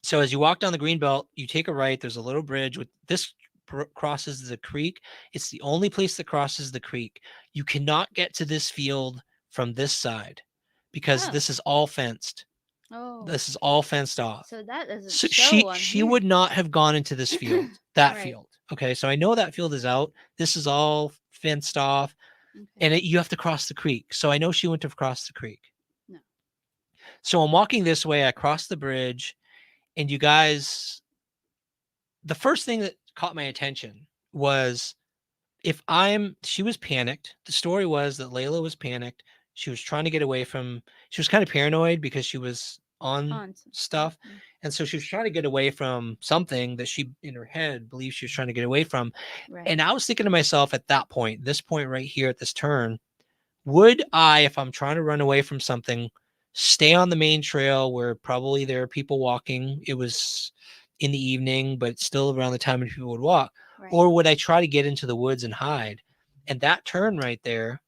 So as you walk down the green belt, you take a right. There's a little bridge with this crosses the creek. It's the only place that crosses the creek. You cannot get to this field from this side because Oh. this is all fenced. Oh. This is all fenced off. So that doesn't So show on she here. would not have gone into this field, that Right. field. Okay, so I know that field is out. This is all fenced off, Okay. and you have to cross the creek. So I know she wouldn't have crossed the creek. No. So I'm walking this way. I cross the bridge, and you guys, the first thing that caught my attention was she was panicked. The story was that Layla was panicked. She was trying to get away from, she was kind of paranoid because she was on some stuff. Mhm. And so she was trying to get away from something that she, in her head, believed she was trying to get away from. Right. And I was thinking to myself at that point, this point right here at this turn, would I, if I'm trying to run away from something, stay on the main trail where probably there are people walking? It was in the evening, but still around the time when people would walk. Right. Or would I try to get into the woods and hide? And that turn right there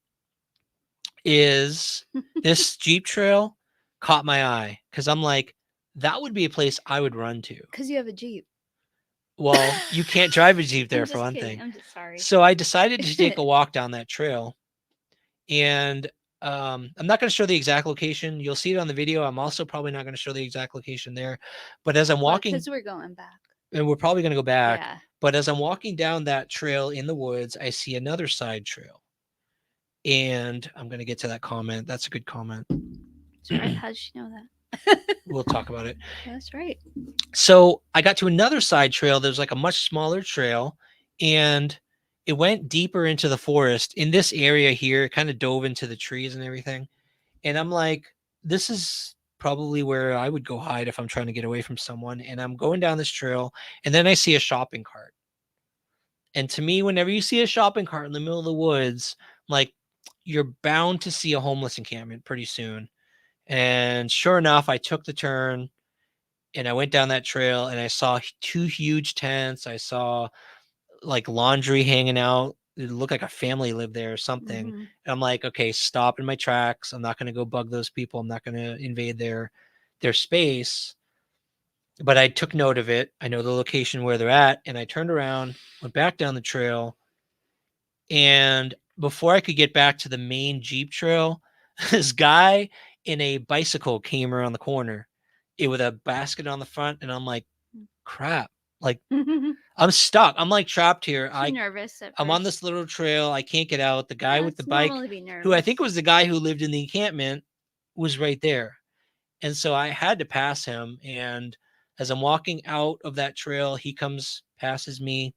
is this Jeep trail caught my eye because I'm like, that would be a place I would run to. Because you have a Jeep. Well, you can't drive a Jeep there I'm for just one kidding. thing. I'm just sorry. So I decided to take a walk down that trail. And I'm not going to show the exact location. You'll see it on the video. I'm also probably not going to show the exact location there. But as I'm walking, because we're going back. and we're probably going to go back. Yeah. But as I'm walking down that trail in the woods, I see another side trail. And I'm going to get to that comment. That's a good comment. That's right. How does she know that? We'll talk about it. That's right. So I got to another side trail. There's like a much smaller trail, and it went deeper into the forest. In this area here, it kind of dove into the trees and everything. And I'm like, this is probably where I would go hide if I'm trying to get away from someone. And I'm going down this trail, and then I see a shopping cart. And to me, whenever you see a shopping cart in the middle of the woods, like, you're bound to see a homeless encampment pretty soon. And sure enough, I took the turn and I went down that trail and I saw two huge tents. I saw like laundry hanging out. It looked like a family lived there or something. Mhm. And I'm like, okay, stop in my tracks. I'm not going to go bug those people. I'm not going to invade their space. But I took note of it. I know the location where they're at. And I turned around, went back down the trail. And before I could get back to the main Jeep trail, this guy in a bicycle came around the corner with a basket on the front. And I'm like, crap. Like, I'm stuck. I'm like trapped here. She's nervous at I'm on first. this little trail. I can't get out. The guy Yeah, with the it's bike, normal to be who I nervous. think was the guy who lived in the encampment, was right there. And so I had to pass him. And as I'm walking out of that trail, he passes me.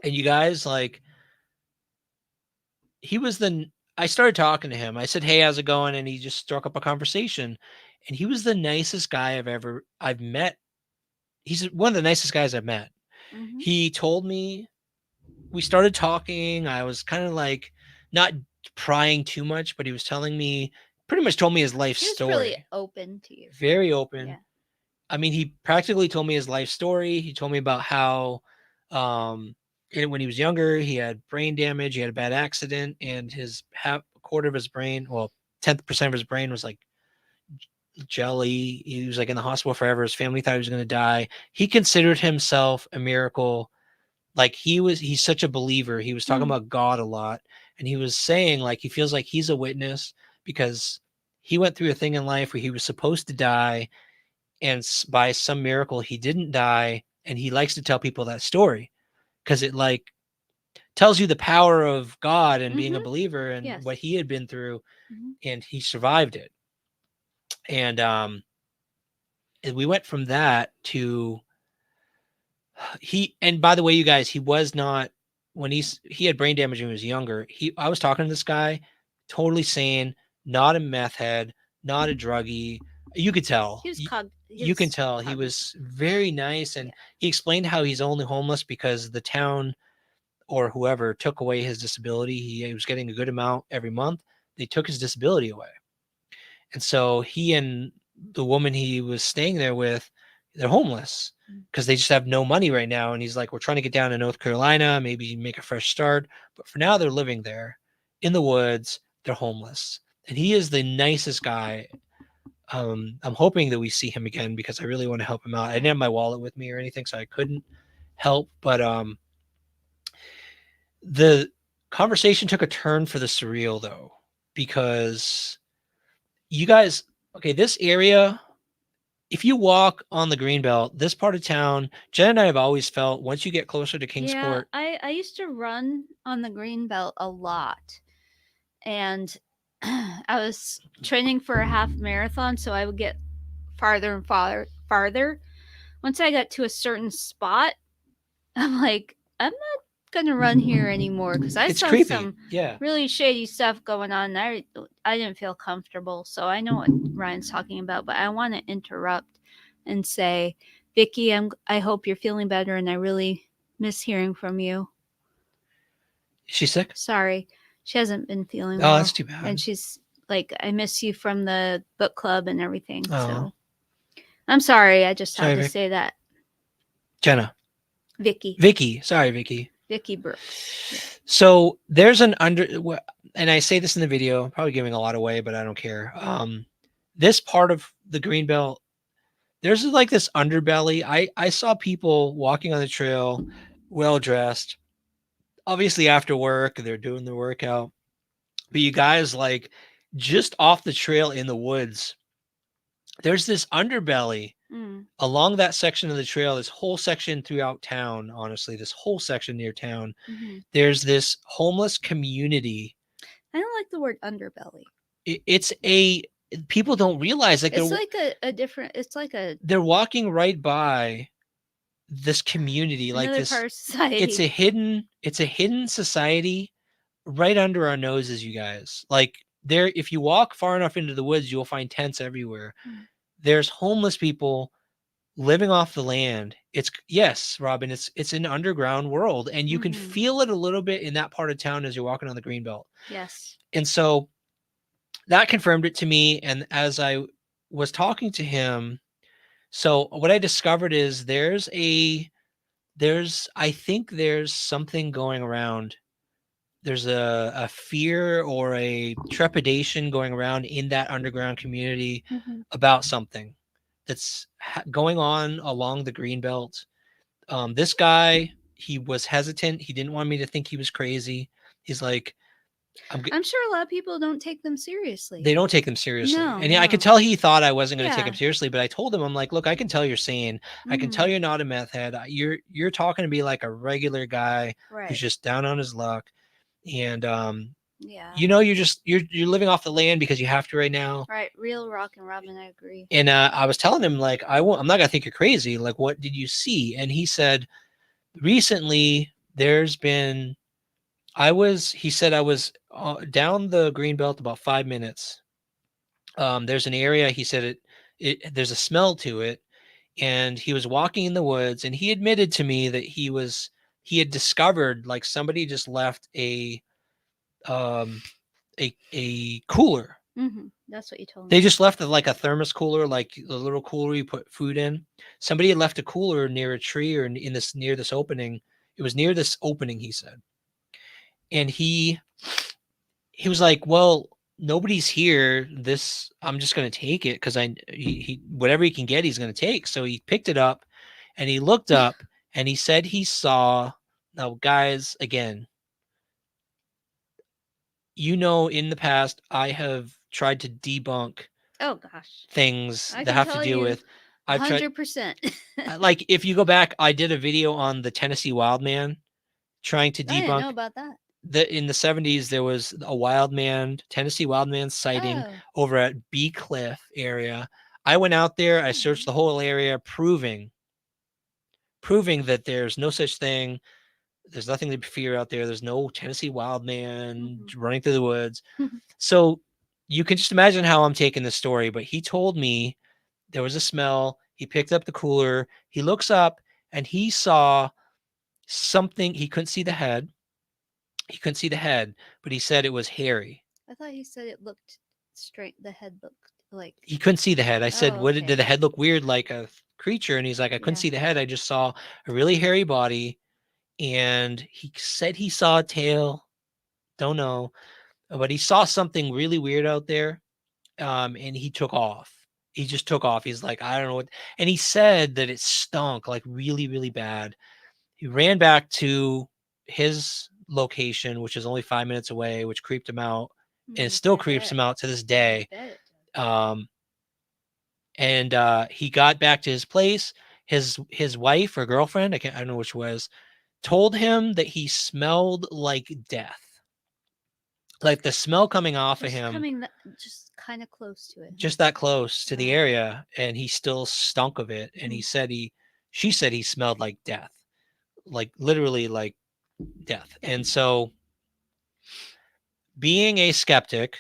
And you guys, like, I started talking to him. I said, hey, how's it going? And he just struck up a conversation. And he was the nicest guy I've met. He's one of the nicest guys I've met. Mhm. He told me, we started talking. I was kind of like not prying too much, but he was pretty much told me his life He was story. really open to you. Very open. Yeah. I mean, he practically told me his life story. He told me about how when he was younger, he had brain damage. He had a bad accident, and his quarter of his brain, 10% of his brain was like jelly. He was like in the hospital forever. His family thought he was going to die. He considered himself a miracle. Like, he's such a believer. He was talking about God a lot. And he was saying, like, he feels like he's a witness because he went through a thing in life where he was supposed to die. And by some miracle, he didn't die. And he likes to tell people that story because it like tells you the power of God and being a believer and what he had been through. And he survived it. And we went from that to and by the way, you guys, he was not, when he had brain damage when he was younger. I was talking to this guy, totally sane, not a meth head, not a druggie. You could tell. You can tell he was very nice, and he explained how he's only homeless because the town or whoever took away his disability. He was getting a good amount every month. They took his disability away. And so he and the woman he was staying there with, they're homeless because they just have no money right now. And he's like, we're trying to get down to North Carolina, maybe make a fresh start. But for now, they're living there in the woods. They're homeless. and he is the nicest guy. I'm hoping that we see him again because I really want to help him out. I didn't have my wallet with me or anything, so I couldn't help. But the conversation took a turn for the surreal though, because you guys, okay, this area, if you walk on the Greenbelt, this part of town, Jen and I have always felt once you get closer to Yeah, Kingsport, I used to run on the green belt a lot, and I was training for a half marathon, so I would get farther and farther. Once I got to a certain spot, I'm like, I'm not gonna run here anymore because I it's saw creepy. some Yeah. really shady stuff going on. And I didn't feel comfortable, so I know what Ryan's talking about. But I want to interrupt and say, Vicky, I hope you're feeling better, and I really miss hearing from you. Is she sick? Sorry, she hasn't been feeling Oh, well, that's too bad. and she's like, I miss you from the book club and everything. Oh. So I'm sorry. I just Sorry, had to Vic. say that. Jenna. Vicky. Sorry, Vicky. Vicky Brooks. Yeah. So there's an and I say this in the video, I'm probably giving a lot away, but I don't care. This part of the Greenbelt, there's like this underbelly. I saw people walking on the trail, well dressed, obviously after work, they're doing their workout. But you guys, like, just off the trail in the woods, there's this underbelly along that section of the trail, this whole section throughout town, honestly, this whole section near town. There's this homeless community. I don't like the word underbelly. It's a, people don't realize, like, it's like a different, it's like a, they're walking right by this community, like another this part of society. it's a hidden society right under our noses, you guys. Like, there, if you walk far enough into the woods, you'll find tents everywhere. There's homeless people living off the land. It's, yes, Robin, it's an underground world, and you can feel it a little bit in that part of town as you're walking on the Greenbelt. Yes. And so that confirmed it to me. And as I was talking to him, so what I discovered is I think there's something going around. There's a fear or a trepidation going around in that underground community about something that's going on along the Greenbelt. This guy, he was hesitant. He didn't want me to think he was crazy. He's like, I'm sure a lot of people don't take them seriously. They don't take them seriously. No, and I could tell he thought I wasn't going to take Yeah. him seriously, but I told him, I'm like, look, I can tell you're sane. I can tell you're not a meth head. You're talking to me like a regular guy Right. who's just down on his luck. And Yeah. you know, you're living off the land because you have to right now. Right. Real rock and Robin, I agree. And I was telling him, like, I'm not gonna think you're crazy. Like, what did you see? And he said, recently there's been, he said I was down the Greenbelt about 5 minutes. There's an area, he said there's a smell to it, and he was walking in the woods, and he admitted to me that he had discovered, like, somebody just left a cooler. That's what you told me. They just left like a thermos cooler, like a little cooler you put food in. Somebody had left a cooler near a tree or near this opening. It was near this opening, he said. And he was like, well, nobody's here. I'm just going to take it because he whatever he can get, he's going to take. So he picked it up and he looked up and he said he saw, now guys, again, you know, in the past, I have tried to debunk things that have to do with 100%. Like, if you go back, I did a video on the Tennessee wild man trying to debunk. I didn't know about that. In the 70s, there was a Tennessee wild man sighting over at Bee Cliff area. I went out there, I searched the whole area, proving that there's no such thing. There's nothing to fear out there. There's no Tennessee wild man running through the woods. So you can just imagine how I'm taking this story. But he told me there was a smell. He picked up the cooler. He looks up and he saw something. He couldn't see the head. But he said it was hairy. I thought you said it looked straight. The head looked like, he couldn't see the head. I said, did the head look weird like a creature? And he's like, I couldn't see the head. I just saw a really hairy body. And he said he saw a tail. Don't know. but he saw something really weird out there, and he took off. He just took off. He's like, I don't know what, and he said that it stunk like really, really bad. He ran back to his location, which is only 5 minutes away, which creeped him out, and it still creeps him out to this day. Um, and he got back to his place. His wife or girlfriend, I don't know which was, told him that he smelled like death. Like the smell coming off of him, just kind of close to it. just that close to the area, and he still stunk of it. And she said he smelled like death, like literally like death. Yeah. And so, being a skeptic,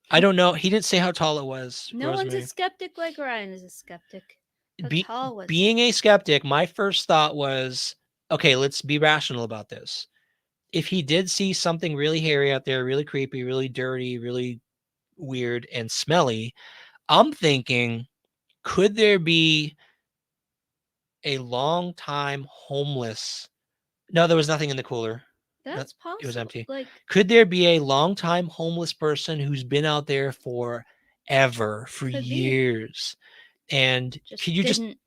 I don't know. He didn't say how tall it was. No one's a Rosemary. skeptic like Ryan is a skeptic. How tall was Being a skeptic, my first thought was, okay, let's be rational about this. If he did see something really hairy out there, really creepy, really dirty, really weird and smelly, I'm thinking, could there be a long time homeless? No, there was nothing in the cooler. That's possible. It was empty. Like, could there be a long time homeless person who's been out there for years? And could you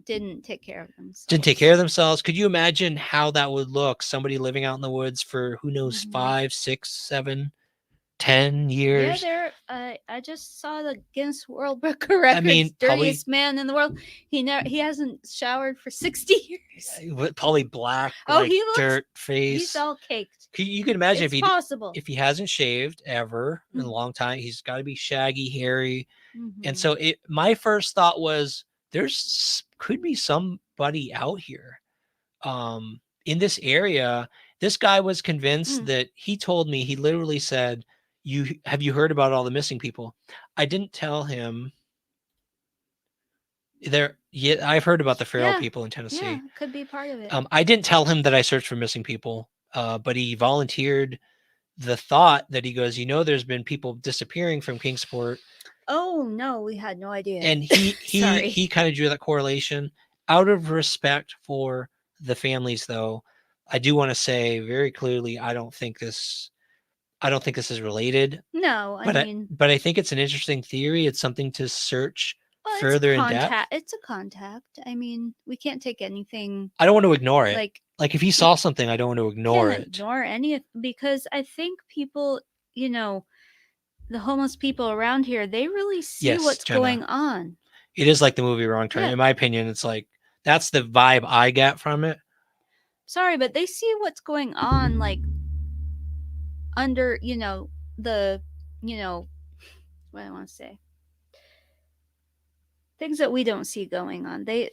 didn't take care of themselves. Didn't take care of themselves. Could you imagine how that would look? Somebody living out in the woods for who knows, 5, 6, 7, 10 years. Yeah, I just saw the Guinness World Book of Records, dirtiest man in the world. He hasn't showered for 60 years. Probably black, dirt face. He's all caked. You can imagine possible. If he hasn't shaved ever in a long time, he's got to be shaggy, hairy. And so my first thought was, could be somebody out here in this area. This guy was convinced that he told me, he literally said, have you heard about all the missing people? I didn't tell him I've heard about the feral people in Tennessee. Yeah, could be part of it. I didn't tell him that I searched for missing people, but he volunteered the thought that he goes, there's been people disappearing from Kingsport. Oh no, we had no idea. And he kind of drew that correlation. Out of respect for the families, though, I do want to say very clearly, I don't think this is related. No, but I think it's an interesting theory. It's something to search further in depth. It's a contact. I mean, we can't take anything. I don't want to ignore it. Like if he saw something, I don't want to ignore it. Ignore any, because I think people, the homeless people around here, they really see what's going on. It is like the movie Wrong Turn. In my opinion, it's like, that's the vibe I get from it. Sorry, but they see what's going on, like under, the, what I want to say. Things that we don't see going on. They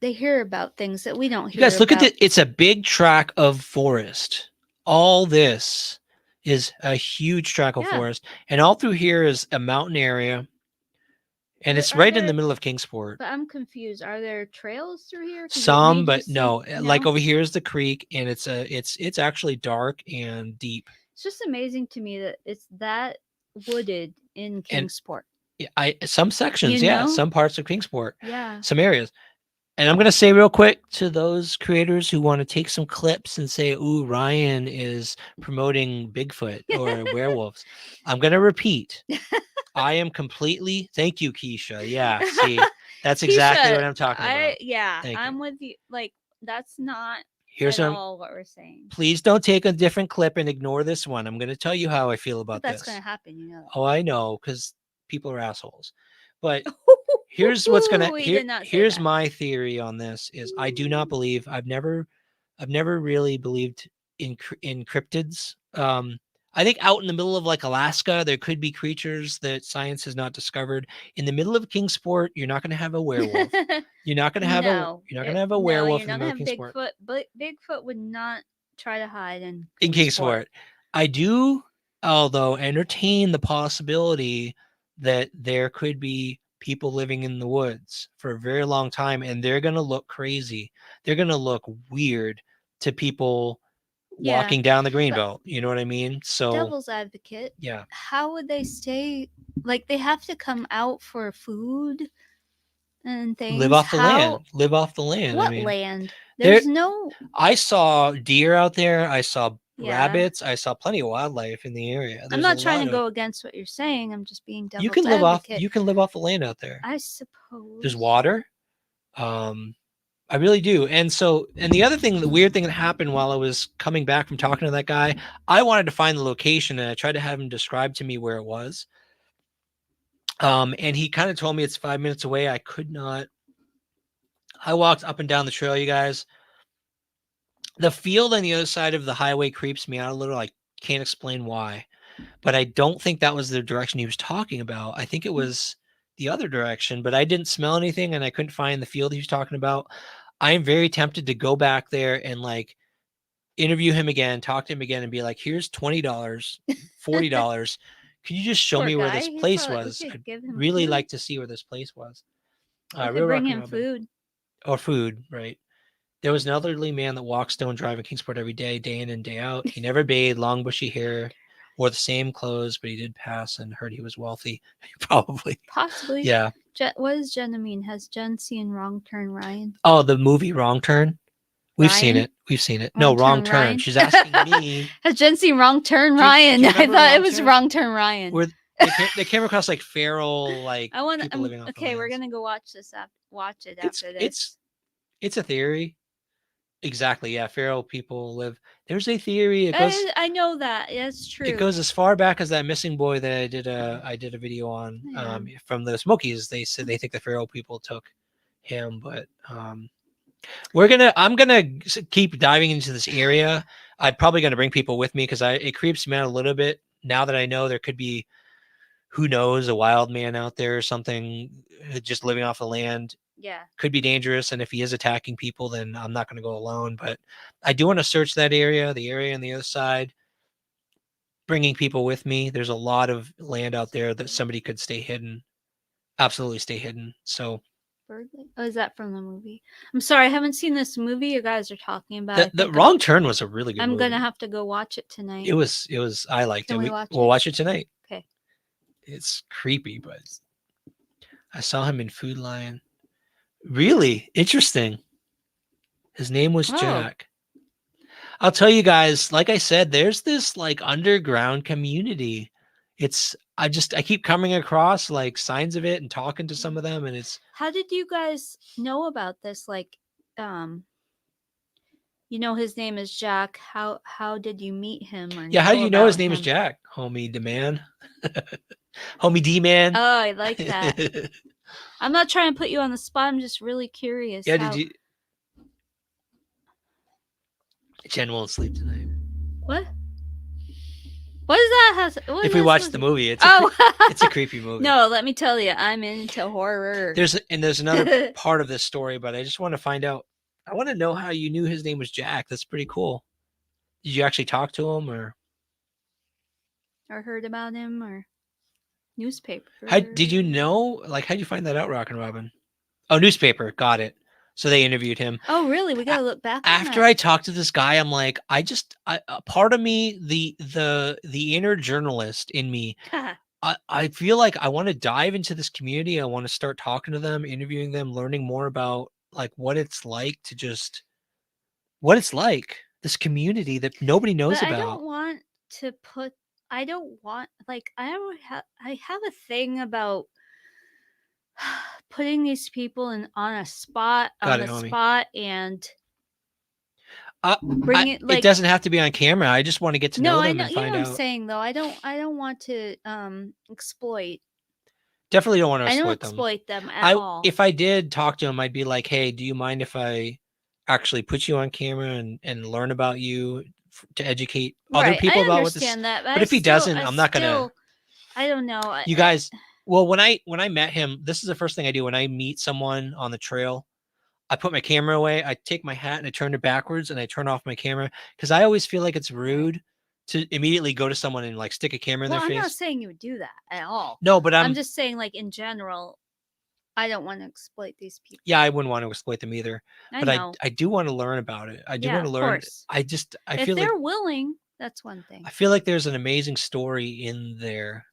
hear about things that we don't hear about. You guys, look at it. It's a big tract of forest. All this is a huge tract of forest. And all through here is a mountain area. And it's right in the middle of Kingsport. But I'm confused. Are there trails through here? Some, but no. Like over here is the creek, and it's actually dark and deep. It's just amazing to me that it's that wooded in Kingsport. Some sections, some parts of Kingsport, some areas. And I'm going to say real quick to those creators who want to take some clips and say, ooh, Ryan is promoting Bigfoot or werewolves. I'm going to repeat. I am completally, thank you, Keisha. Yeah, see, that's exactly what I'm talking about. I'm with you. Like, that's not all what we're saying. Please don't take a different clip and ignore this one. I'm going to tell you how I feel about this. That's going to happen, Oh, I know, because people are assholes. But here's what's gonna here's my theory on this is I do not believe I've never really believed in cryptids. I think out in the middle of like Alaska, there could be creatures that science has not discovered. In the middle of Kingsport, you're not going to have a werewolf. You're not going to have a werewolf in the middle of Kingsport. Bigfoot would not try to hide in Kingsport. I do, although, entertain the possibility that there could be people living in the woods for a very long time, and they're going to look crazy. They're going to look weird to people walking down the Greenbelt. You know what I mean? So devil's advocate. Yeah. How would they stay? Like, they have to come out for food and things. Live off the land. Live off the land. What land? There's no. I saw deer out there. I saw Yeah. rabbits. I saw plenty of wildlife in the area. I'm There's not a trying lot to of, go against what you're saying. I'm just being devil's you can live off advocate. you can live off the land out there. I suppose. There's water. I really do. And so, and the other thing, the weird thing that happened while I was coming back from talking to that guy, I wanted to find the location and I tried to have him describe to me where it was. And he kind of told me it's 5 minutes away. I could not. I walked up and down the trail, you guys. The field on the other side of the highway creeps me out a little. I can't explain why, but I don't think that was the direction he was talking about. I think it was the other direction, but I didn't smell anything and I couldn't find the field he was talking about. I am very tempted to go back there and like interview him again, talk to him again, and be like, "Here's $20, $40. Can you just show Poor me where guy. this He place probably- we was? could I'd give him really food. like to see where this place was." We could Real bring Rock him Robin. food. Or food, right? There was an elderly man that walked Stone Drive in Kingsport every day in and day out. He never bathed, long bushy hair, wore the same clothes, but he did pass and heard he was wealthy. Probably. Possibly. Yeah. What does Jenna mean? Has Jen seen Wrong Turn Ryan? Oh, the movie Wrong Turn? We've seen Ryan? it. We've seen it. Wrong No, Wrong Turn Turn. Ryan? She's asking me. Has Jen seen Wrong Turn Do you Ryan? I remember thought it Wrong was Turn? Wrong Turn Ryan. Where they came across like feral, like I want. people living off the Okay, we're lands. gonna go watch this. Watch it It's after this. it's a theory. Exactly. Yeah, feral people live. There's a theory. It goes. I know that. It's true. It goes as far back as that missing boy that I did a video on from the Smokies. They said they think the feral people took him, but I'm gonna keep diving into this area. I'm probably gonna bring people with me because it creeps me out a little bit now that I know there could be, who knows, a wild man out there or something just living off the land. Yeah. Could be dangerous, and if he is attacking people, then I'm not going to go alone. But I do want to search that area, the area on the other side, bringing people with me. There's a lot of land out there that somebody could stay hidden, absolutely stay hidden. So Birdley? Oh, is that from the movie? I'm sorry, I haven't seen this movie you guys are talking about. the Wrong Turn was a really good I'm movie. gonna have to go watch it tonight. It was. I liked Can it. we watch We'll it? watch it tonight. Okay. It's creepy, but I saw him in Food Lion. Really interesting. His name was Jack. I'll tell you guys, like I said, there's this like underground community. I keep coming across like signs of it and talking to some of them, and it's. How did you guys know about this? Like, his name is Jack. How did you meet him? Or Yeah, how do you know his name is him? Jack? Homie D-Man. Homie D-Man. Oh, I like that. I'm not trying to put you on the spot. I'm just really curious. Yeah, did you? Jen won't sleep tonight. What? What does that have? If we watch the movie, it's a creepy movie. No, let me tell you, I'm into horror. There's another part of this story, but I just want to find out. I want to know how you knew his name was Jack. That's pretty cool. Did you actually talk to him, or heard about him, or newspaper? how did you know? Like, how'd you find that out, Rockin' Robin? Oh, newspaper. Got it. So they interviewed him. Oh, really? We gotta look back. After I talked to this guy, I'm like, a part of me, the inner journalist in me, I feel like I want to dive into this community. I want to start talking to them, interviewing them, learning more about like what it's like, this community that nobody knows about. I don't want to put. I don't want like I have a thing about putting these people on a spot and bring it like it doesn't have to be on camera. I just want to get to know them I know, and find out. You know what I'm saying though. I don't want to exploit. Definitely don't want to exploit them at all. If I did talk to him, I'd be like, hey, do you mind if I actually put you on camera and learn about you to educate other people about what this is? But if he doesn't, I'm not gonna. I don't know. You guys, well, when I met him, this is the first thing I do when I meet someone on the trail. I put my camera away. I take my hat and I turn it backwards and I turn off my camera because I always feel like it's rude to immediately go to someone and like stick a camera in their face. I'm not saying you would do that at all. No, but I'm just saying, like in general, I don't want to exploit these people. Yeah, I wouldn't want to exploit them either. But I do want to learn about it. I do want to learn. Of course. I if feel they're like willing, that's one thing. I feel like there's an amazing story in there,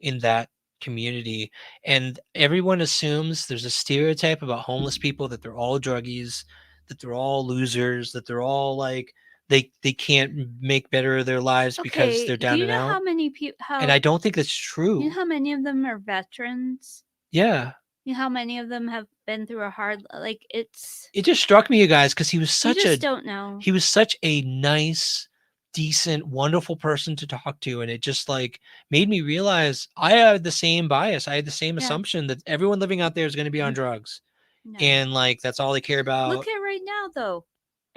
in that community, and everyone assumes there's a stereotype about homeless people that they're all druggies, that they're all losers, that they're all like they can't make better their lives because Okay, they're do down you and know out. how many people? And I don't think that's You true. know how many of them are veterans? Yeah. You know how many of them have been through a hard like it's. It just struck me, you guys, because You just don't know. he was such a nice, decent, wonderful person to talk to, and it just like made me realize I had the same bias. I had the same Yeah. assumption that everyone living out there is going to be on drugs, No. and like that's all they care about. Look at right now though.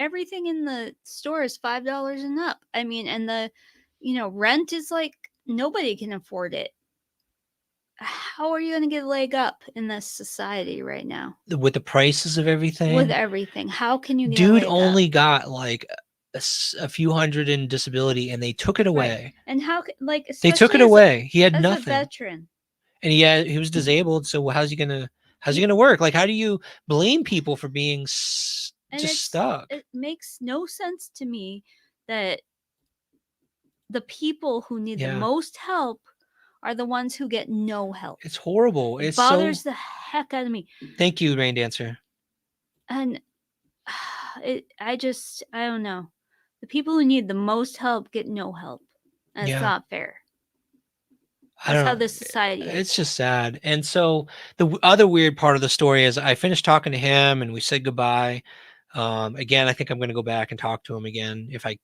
Everything in the store is $5 and up. I mean, and the rent is like nobody can afford it. How are you going to get a leg up in this society right now? With the prices of everything. With everything. How can you get Dude a leg only up? got like a few hundred in disability, and they took it away. Right. And how like They took it especially away. He had as a nothing, veteran. and he was disabled. So how's he gonna work? Like, how do you blame people for being just stuck? It makes no sense to me that the people who need the Yeah. most help are the ones who get no help. It's horrible. It It's bothers so. the heck out of me. Thank you, Rain Dancer. And I don't know. The people who need the most help get no help. And it's not fair. That's how this society is. It's just sad. And so the other weird part of the story is I finished talking to him and we said goodbye. Again, I think I'm going to go back and talk to him again if I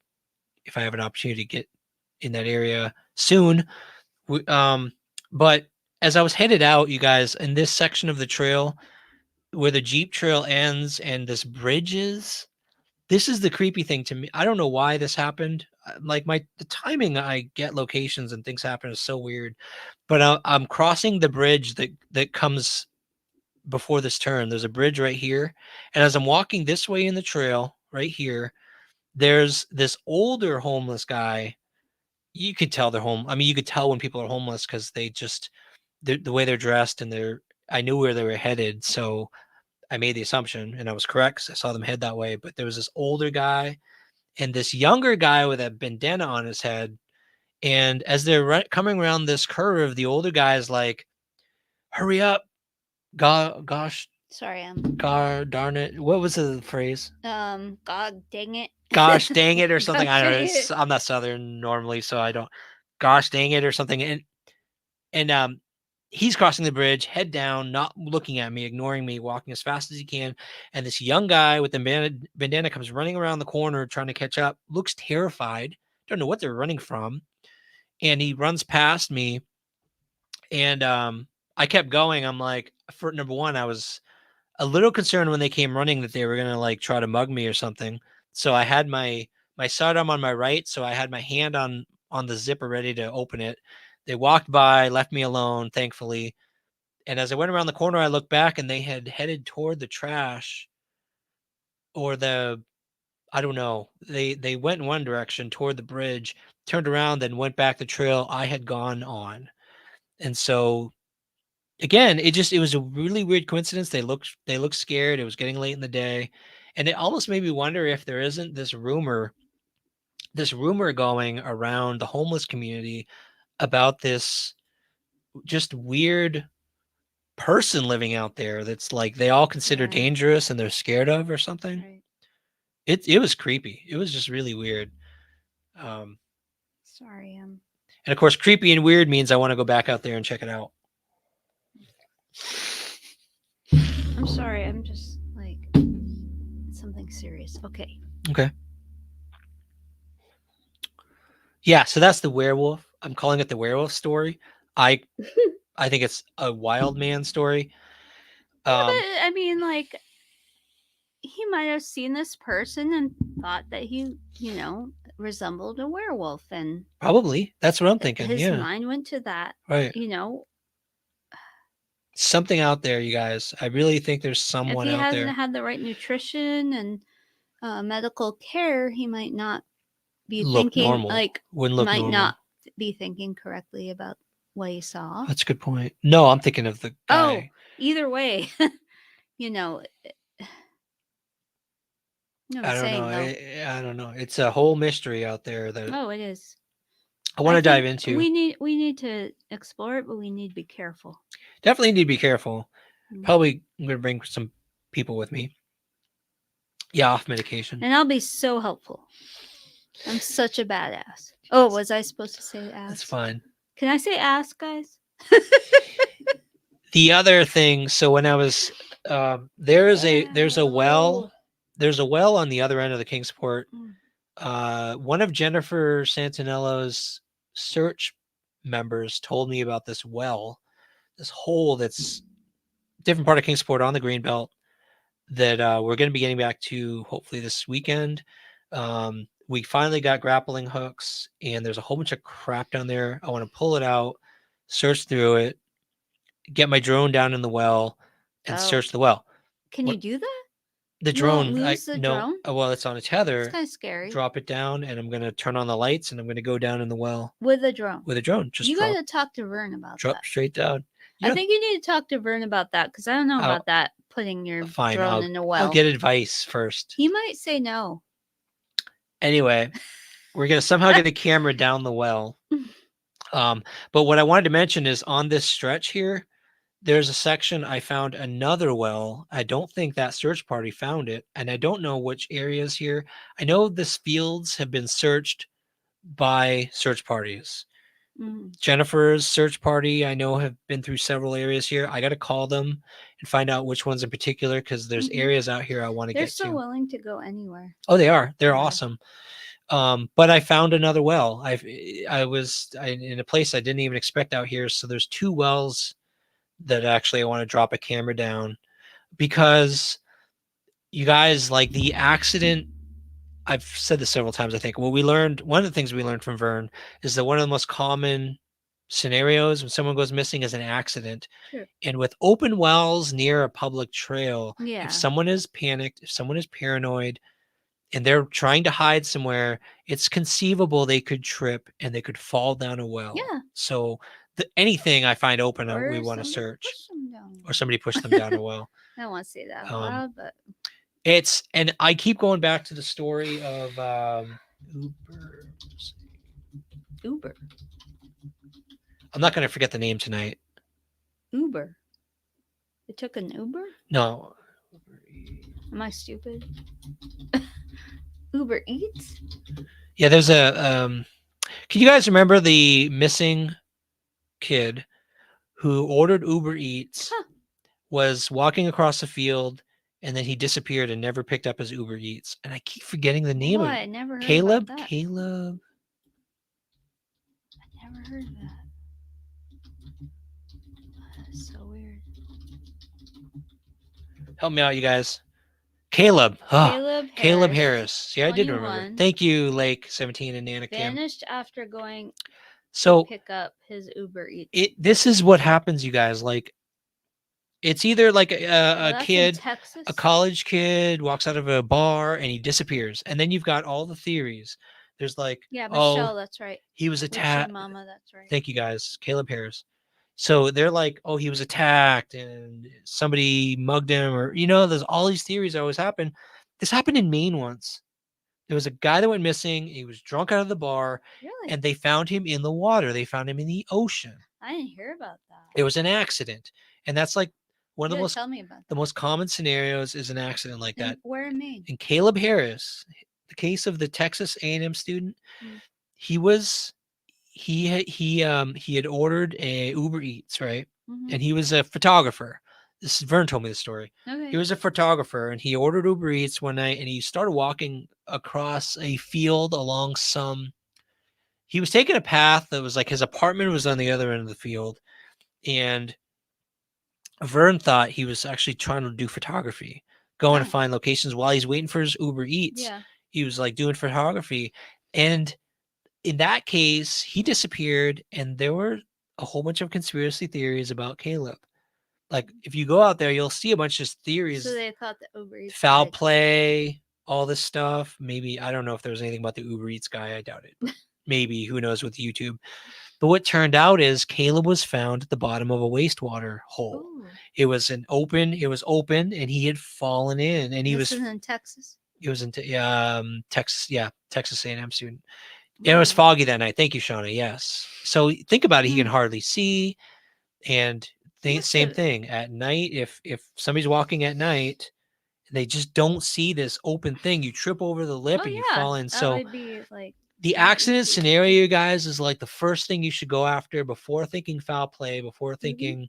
have an opportunity to get in that area soon. But as I was headed out, you guys, in this section of the trail where the Jeep trail ends and this bridge is, this is the creepy thing to me. I don't know why this happened. Like the timing, I get locations and things happen is so weird. But I'm crossing the bridge that comes before this turn. There's a bridge right here, and as I'm walking this way in the trail right here, there's this older homeless guy. You could tell they're home. I mean, you could tell when people are homeless because they just the way they're dressed and I knew where they were headed, so I made the assumption, and I was correct 'cause I saw them head that way. But there was this older guy and this younger guy with a bandana on his head. And as they're coming around this curve, the older guy is like, "Hurry up, gosh, sorry, god darn it." What was the phrase? God dang it. Gosh dang it or something. I don't know. Gosh dang it. I'm not Southern normally, so I don't. Gosh dang it or something. And he's crossing the bridge, head down, not looking at me, ignoring me, walking as fast as he can. And this young guy with the bandana comes running around the corner trying to catch up, looks terrified. Don't know what they're running from. And he runs past me. And I kept going. I'm like, for number one, I was a little concerned when they came running that they were going to like try to mug me or something. So I had my sidearm on my right. So I had my hand on the zipper ready to open it. They walked by, left me alone, thankfully. And as I went around the corner, I looked back and they had headed toward the trash or I don't know. They went in one direction toward the bridge, turned around, then went back the trail I had gone on. And so again, it was a really weird coincidence. They looked scared. It was getting late in the day. And it almost made me wonder if there isn't this rumor going around the homeless community about this just weird person living out there that's like they all consider dangerous and they're scared of or something. Right. It was creepy. It was just really weird. Sorry, and of course, creepy and weird means I want to go back out there and check it out. I'm sorry. I'm just like something serious. Okay. Okay. Yeah, so that's the werewolf. I'm calling it the werewolf story. I think it's a wild man story. Yeah, but I mean, like, he might have seen this person and thought that he, resembled a werewolf, and probably that's what I'm thinking. His mind went to that, right? Something out there, you guys. I really think there's someone out there. If he hasn't had the right nutrition and medical care, he might not be thinking normal. Like wouldn't look might normal. Not be thinking correctly about what he saw. That's a good point. No, I'm thinking of the guy. Oh, either way, I don't know. It's a whole mystery out there that it is. I want to dive into. We need to explore it, but we need to be careful. Definitely need to be careful. Probably I'm going to bring some people with me. Yeah, off medication. And I'll be so helpful. I'm such a badass. Oh, was I supposed to say ass? That's fine. Can I say ass, guys? The other thing, so when I was there's a well on the other end of the Kingsport. One of Jennifer Santinello's search members told me about this well, this hole that's different part of Kingsport on the Greenbelt that we're going to be getting back to hopefully this weekend. We finally got grappling hooks, and there's a whole bunch of crap down there. I want to pull it out, search through it, get my drone down in the well, and search the well. Can you do that? The You won't drone, lose the drone? well, it's on a tether. It's kind of scary. Drop it down, and I'm going to turn on the lights, and I'm going to go down in the well With a drone. Just you got to talk to Vern about drop that. straight down. I think you need to talk to Vern about that because I don't know about that, putting your drone in a well. I'll get advice first. He might say no. Anyway, we're going to somehow get a camera down the well. But what I wanted to mention is on this stretch here, there's a section I found another well. I don't think that search party found it, and I don't know which areas here. I know this fields have been searched by search parties. Jennifer's search party, I know, have been through several areas here. I got to call them and find out which ones in particular, because there's areas out here I want to get to. They're so willing to go anywhere. Oh, they are. They're awesome. But I found another well. I was in a place I didn't even expect out here. So there's 2 wells that actually I want to drop a camera down, because you guys, like, the accident, I've said this several times, I think. One of the things we learned from Vern is that one of the most common scenarios when someone goes missing is an accident. Sure. And with open wells near a public trail, if someone is panicked, if someone is paranoid, and they're trying to hide somewhere, it's conceivable they could trip and they could fall down a well. Yeah. So anything I find open, we want to search. Or somebody push them down a well. I don't want to say that out loud, but and I keep going back to the story of Uber. I'm not going to forget the name tonight. Uber. They took an Uber? No. Am I stupid? Uber Eats? Yeah, there's a can you guys remember the missing kid who ordered Uber Eats, was walking across the field, and then he disappeared and never picked up his Uber Eats? And I keep forgetting the name of it. I never heard Caleb? about that. Caleb? I never heard of that. That's so weird. Help me out, you guys. Caleb. Caleb Harris. See, I did remember. Thank you, Lake 17 and Nana Kim. Vanished after going to pick up his Uber Eats. This is what happens, you guys. Like, it's either like a kid, a college kid walks out of a bar and he disappears. And then you've got all the theories. There's like, Michelle, that's right. He was attacked. Mama, that's right. Thank you, guys. Caleb Harris. So they're like, oh, he was attacked and somebody mugged him, or, there's all these theories that always happen. This happened in Maine once. There was a guy that went missing. He was drunk out of the bar. Really? And they found him in the water. They found him in the ocean. I didn't hear about that. It was an accident. And that's like one of the most common scenarios is an accident like that. Where in Maine? And Caleb Harris, the case of the Texas A&M student, he had ordered a Uber Eats, right? And he was a photographer. Vern told me the story. Okay. He was a photographer, and he ordered Uber Eats one night, and he started walking across a field along he was taking a path that was like, his apartment was on the other end of the field, and Vern thought he was actually trying to do photography, going to find locations while he's waiting for his Uber Eats. Yeah. He was like doing photography, and in that case, he disappeared, and there were a whole bunch of conspiracy theories about Caleb. Like, if you go out there, you'll see a bunch of theories. So they thought the Uber Eats foul play, all this stuff. Maybe, I don't know if there was anything about the Uber Eats guy. I doubt it. Maybe, who knows with YouTube. But what turned out is Caleb was found at the bottom of a wastewater hole. Ooh. It was open, and he had fallen in, and he was in Texas. It was in Texas. Yeah, Texas A&M student. It was foggy that night. Thank you, Shauna. Yes. So think about it. He can hardly see, and same thing at night. If somebody's walking at night, They just don't see this open thing. You trip over the lip Oh and you yeah, fall in. that So would be like the so accident easy. scenario, you guys, is like the first thing you should go after before thinking foul play, before thinking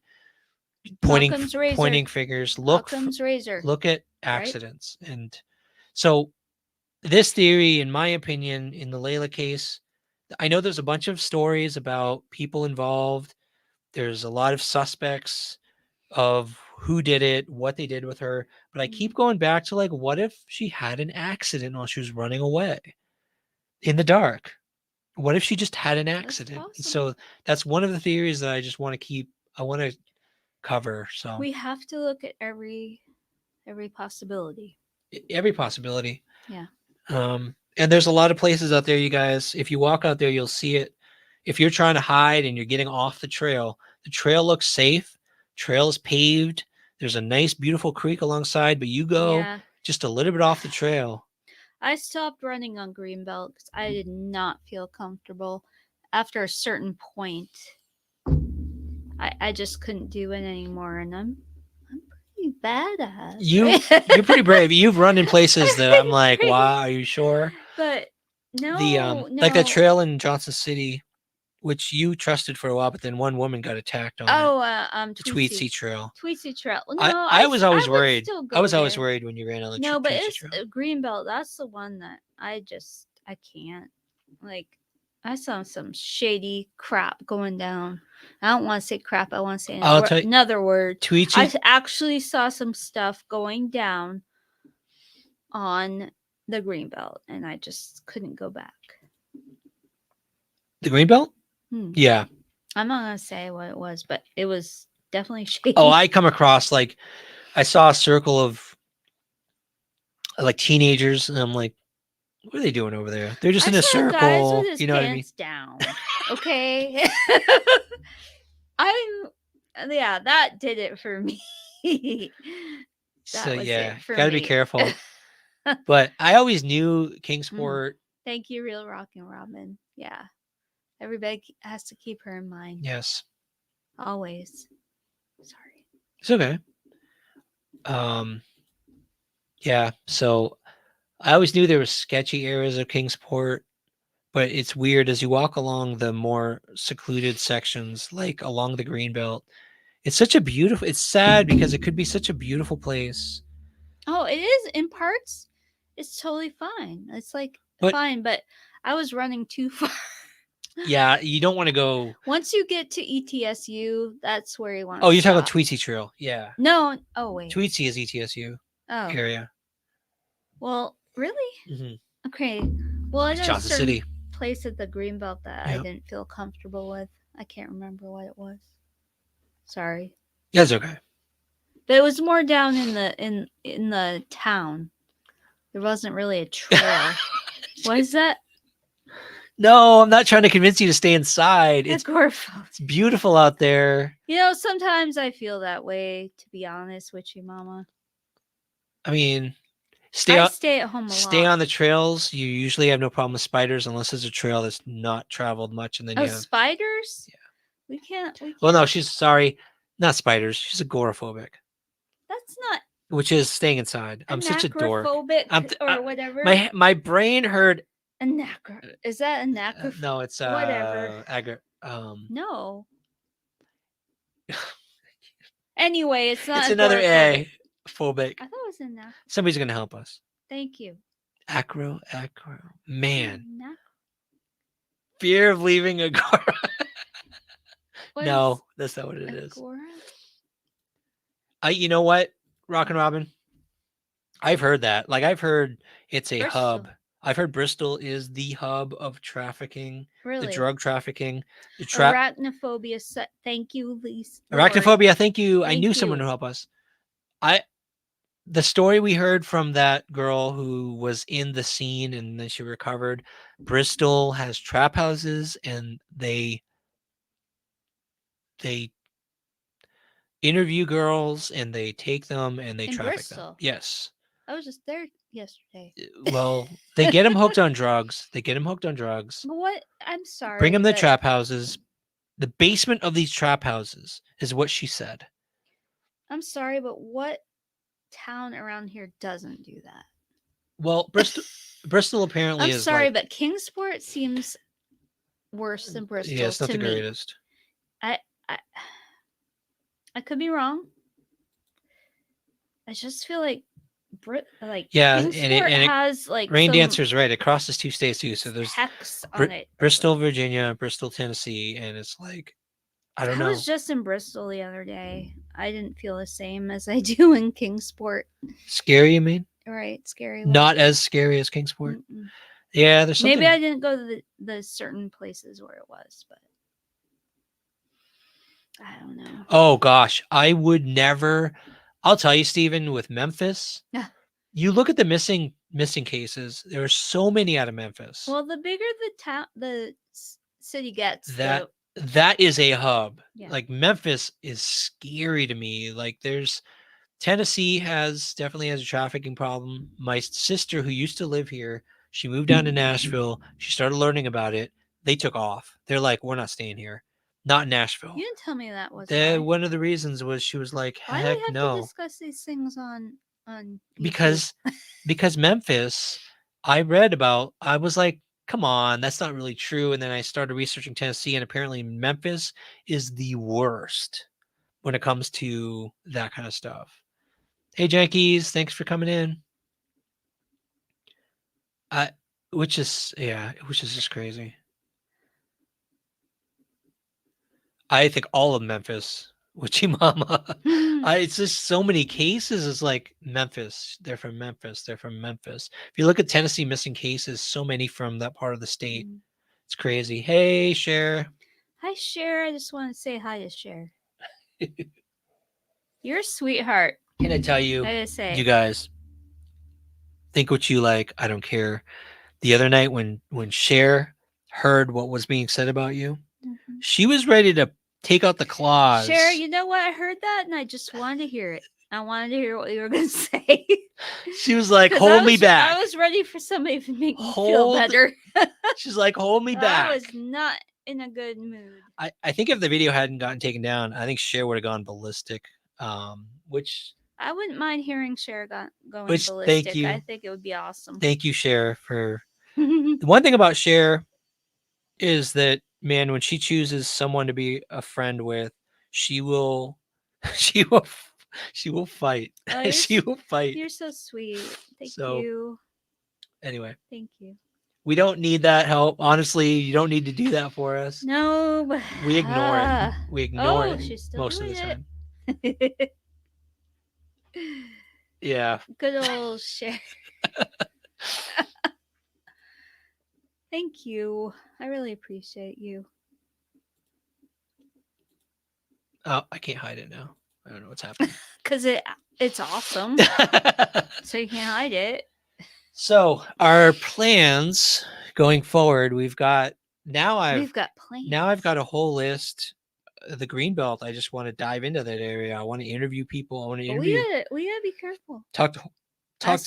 Occam's razor. pointing fingers. Look Occam's razor. look at right? accidents. And so this theory, in my opinion, in the Layla case, I know there's a bunch of stories about people involved. There's a lot of suspects of who did it, what they did with her. But I keep going back to like, what if she had an accident while she was running away in the dark? What if she just had an accident? And possible. so that's one of the theories that I just want to cover. So We have to look at every possibility. every possibility. Yeah. And there's a lot of places out there, you guys. If you walk out there, you'll see it. If you're trying to hide and you're getting off the trail looks safe. Trail is paved. There's a nice, beautiful creek alongside, but you go Yeah. just a little bit off the trail. I stopped running on Greenbelt because I did not feel comfortable. After a certain point, I just couldn't do it anymore, and I'm pretty badass. You're pretty brave. You've run in places that I'm like, wow, are you sure? But no, The like that trail in Johnson City, which you trusted for a while, but then one woman got attacked on it. The Tweetsy Trail. Tweetsy Trail. No, I was always would worried. still go I was always there. worried when you ran on the No, but Tweetsy it's Trail. Greenbelt. That's the one that I can't. Like, I saw some shady crap going down. I don't want to say crap. I want to say another word. Tweetsy. I actually saw some stuff going down on the Greenbelt, and I just couldn't go back. The Greenbelt? Yeah. I'm not gonna say what it was, but it was definitely shady. Oh, I come across like I saw a circle of like teenagers, and I'm like, what are they doing over there? They're just in a circle. Guys with his you know pants what I mean? down. Okay. Yeah, that did it for me. So yeah, gotta be careful. But I always knew Kingsport. Thank you, Real Rockin' Robin. Yeah. Everybody has to keep her in mind. Yes. Always. Sorry. It's okay. Yeah, so I always knew there were sketchy areas of Kingsport, but it's weird as you walk along the more secluded sections, like along the Greenbelt. It's sad because it could be such a beautiful place. Oh, it is in parts. It's totally fine. It's like fine, but I was running too far. Yeah, you don't want to go. Once you get to ETSU, that's where you want to Oh, you're talking about Tweetsy Trail. Yeah. No. Oh, wait. Tweetsy is ETSU area. Well, really? Mm-hmm. Okay. Well, I know a Johnson certain City place at the Greenbelt that I didn't feel comfortable with. I can't remember what it was. Sorry. That's okay. But it was more down in the town. There wasn't really a trail. What is that? No, I'm not trying to convince you to stay inside. It's beautiful out there. You know, sometimes I feel that way, to be honest with you, Mama. I mean, stay at home a lot. Stay on the trails. You usually have no problem with spiders unless there's a trail that's not traveled much. And then you have spiders? Yeah. We can't. Well, no, she's sorry. Not spiders. She's agoraphobic. That's not. Which is staying inside. I'm such a dork. Or whatever. My brain heard. Is that anacrophobic? No, it's whatever. No. Anyway, it's not. It's another A. Phobic. I thought it was anacrophobic. Somebody's gonna help us. Thank you. Acro. Man. Fear of leaving Agora. No, that's not what it is. You know what, Rockin' Robin? I've heard that. Like, I've heard it's a hub. I've heard Bristol is the hub of trafficking. Really? The drug trafficking. The arachnophobia. Thank you, Lisa. Arachnophobia. Thank you. I knew someone to help us. The story we heard from that girl who was in the scene and then she recovered. Bristol has trap houses and they interview girls and they take them and they traffic them. Yes. I was just there yesterday. Well, they get them hooked on drugs. But what? I'm sorry. Bring them to trap houses. The basement of these trap houses is what she said. I'm sorry, but what town around here doesn't do that. Well, Bristol apparently I'm is sorry, like, but Kingsport seems worse than yeah, Bristol it's not to the me. greatest. I, I I could be wrong. I just feel like Yeah, and Kingsport it has like Rain some Dancer's right. It crosses 2 states too. So there's hex on it. Bristol, Virginia, Bristol, Tennessee, and it's like, I don't I know. was just in Bristol the other day. I didn't feel the same as I do in Kingsport. Scary, you mean? Right, scary. Not as scary as Kingsport. Mm-mm. Yeah, there's something. Maybe I didn't go to the certain places where it was, but I don't know. Oh gosh, I would never. I'll tell you, Stephen, with Memphis, Yeah. you look at the missing cases. There are so many out of Memphis. Well, the bigger the town, city gets, that is a hub. Yeah. Like Memphis is scary to me. Like there's Tennessee definitely has a trafficking problem. My sister who used to live here, she moved down to Nashville. She started learning about it. They took off. They're like, we're not staying here. Not in Nashville. You didn't tell me that was why. One of the reasons was she was like, Why do heck we have no. to discuss these things on Because Memphis, I was like, come on, that's not really true. And then I started researching Tennessee, and apparently Memphis is the worst when it comes to that kind of stuff. Hey, Jankies, thanks for coming in. Which is just crazy. I think all of Memphis, Wichimama. It's just so many cases. It's like Memphis. They're from Memphis. They're from Memphis. If you look at Tennessee missing cases, so many from that part of the state. It's crazy. Hey, Cher. Hi, Cher. I just want to say hi to Cher. You're a sweetheart. Can I tell you, I gotta say. you guys, think what you like. I don't care. The other night when Cher heard what was being said about you, she was ready to take out the claws. Cher, you know what? I heard that and I just wanted to hear it. I wanted to hear what you were going to say. She was like, hold me back. I was ready for somebody to make me feel better. She's like, hold me back. I was not in a good mood. I think if the video hadn't gotten taken down, I think Cher would have gone ballistic. Which I wouldn't mind hearing Cher going ballistic. Thank you. I think it would be awesome. Thank you, Cher, for the one thing about Cher is that, man, when she chooses someone to be a friend with, she will fight. Oh, she will fight. You're so sweet. Thank you. Anyway. Thank you. We don't need that help. Honestly, you don't need to do that for us. No, but we ignore it. We ignore it most of the time. Yeah. Good old Cher. Thank you. I really appreciate you. Oh, I can't hide it now. I don't know what's happening. Because it's awesome. So you can't hide it. So our plans going forward, we've got plans. Now I've got a whole list. The Greenbelt. I just want to dive into that area. I want to interview people. I want to interview. We gotta be careful. Talk to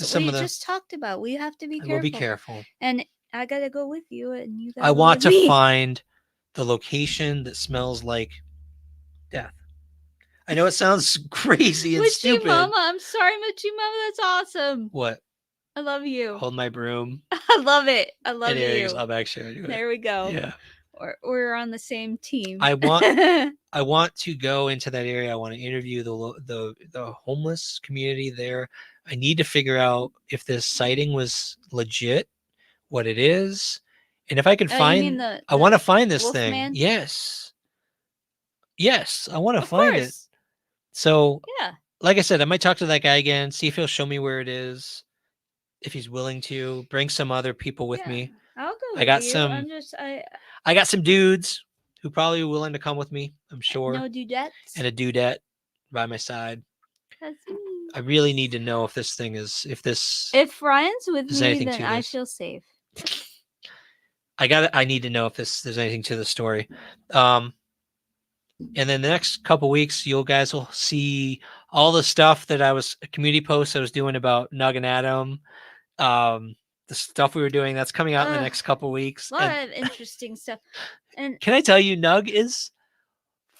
some of the. Just talked about. We have to be careful. We'll be careful. And I gotta go with you, and you. I want to find the location that smells like death. I know it sounds crazy and stupid. Mama, I'm sorry, Muchi Mama. That's awesome. What? I love you. Hold my broom. I love it. I love you. I'll actually do it. There we go. Yeah. We're on the same team. I want to go into that area. I want to interview the homeless community there. I need to figure out if this sighting was legit, what it is, and if I can find. I want to find this thing. Man? Yes, I want to find it. So yeah, like I said, I might talk to that guy again, see if he'll show me where it is, if he's willing to bring some other people with me. I'll go. I got you. some. I got some dudes who probably are willing to come with me. I'm sure. No dudettes. And a dudette by my side. That's me. I really need to know if this thing is If Ryan's with me, then I feel safe. I need to know if there's anything to the story. And then the next couple weeks, you guys will see all the stuff that community posts I was doing about Nug and Adam. The stuff we were doing that's coming out in the next couple weeks. A lot of interesting stuff. And can I tell you, Nug is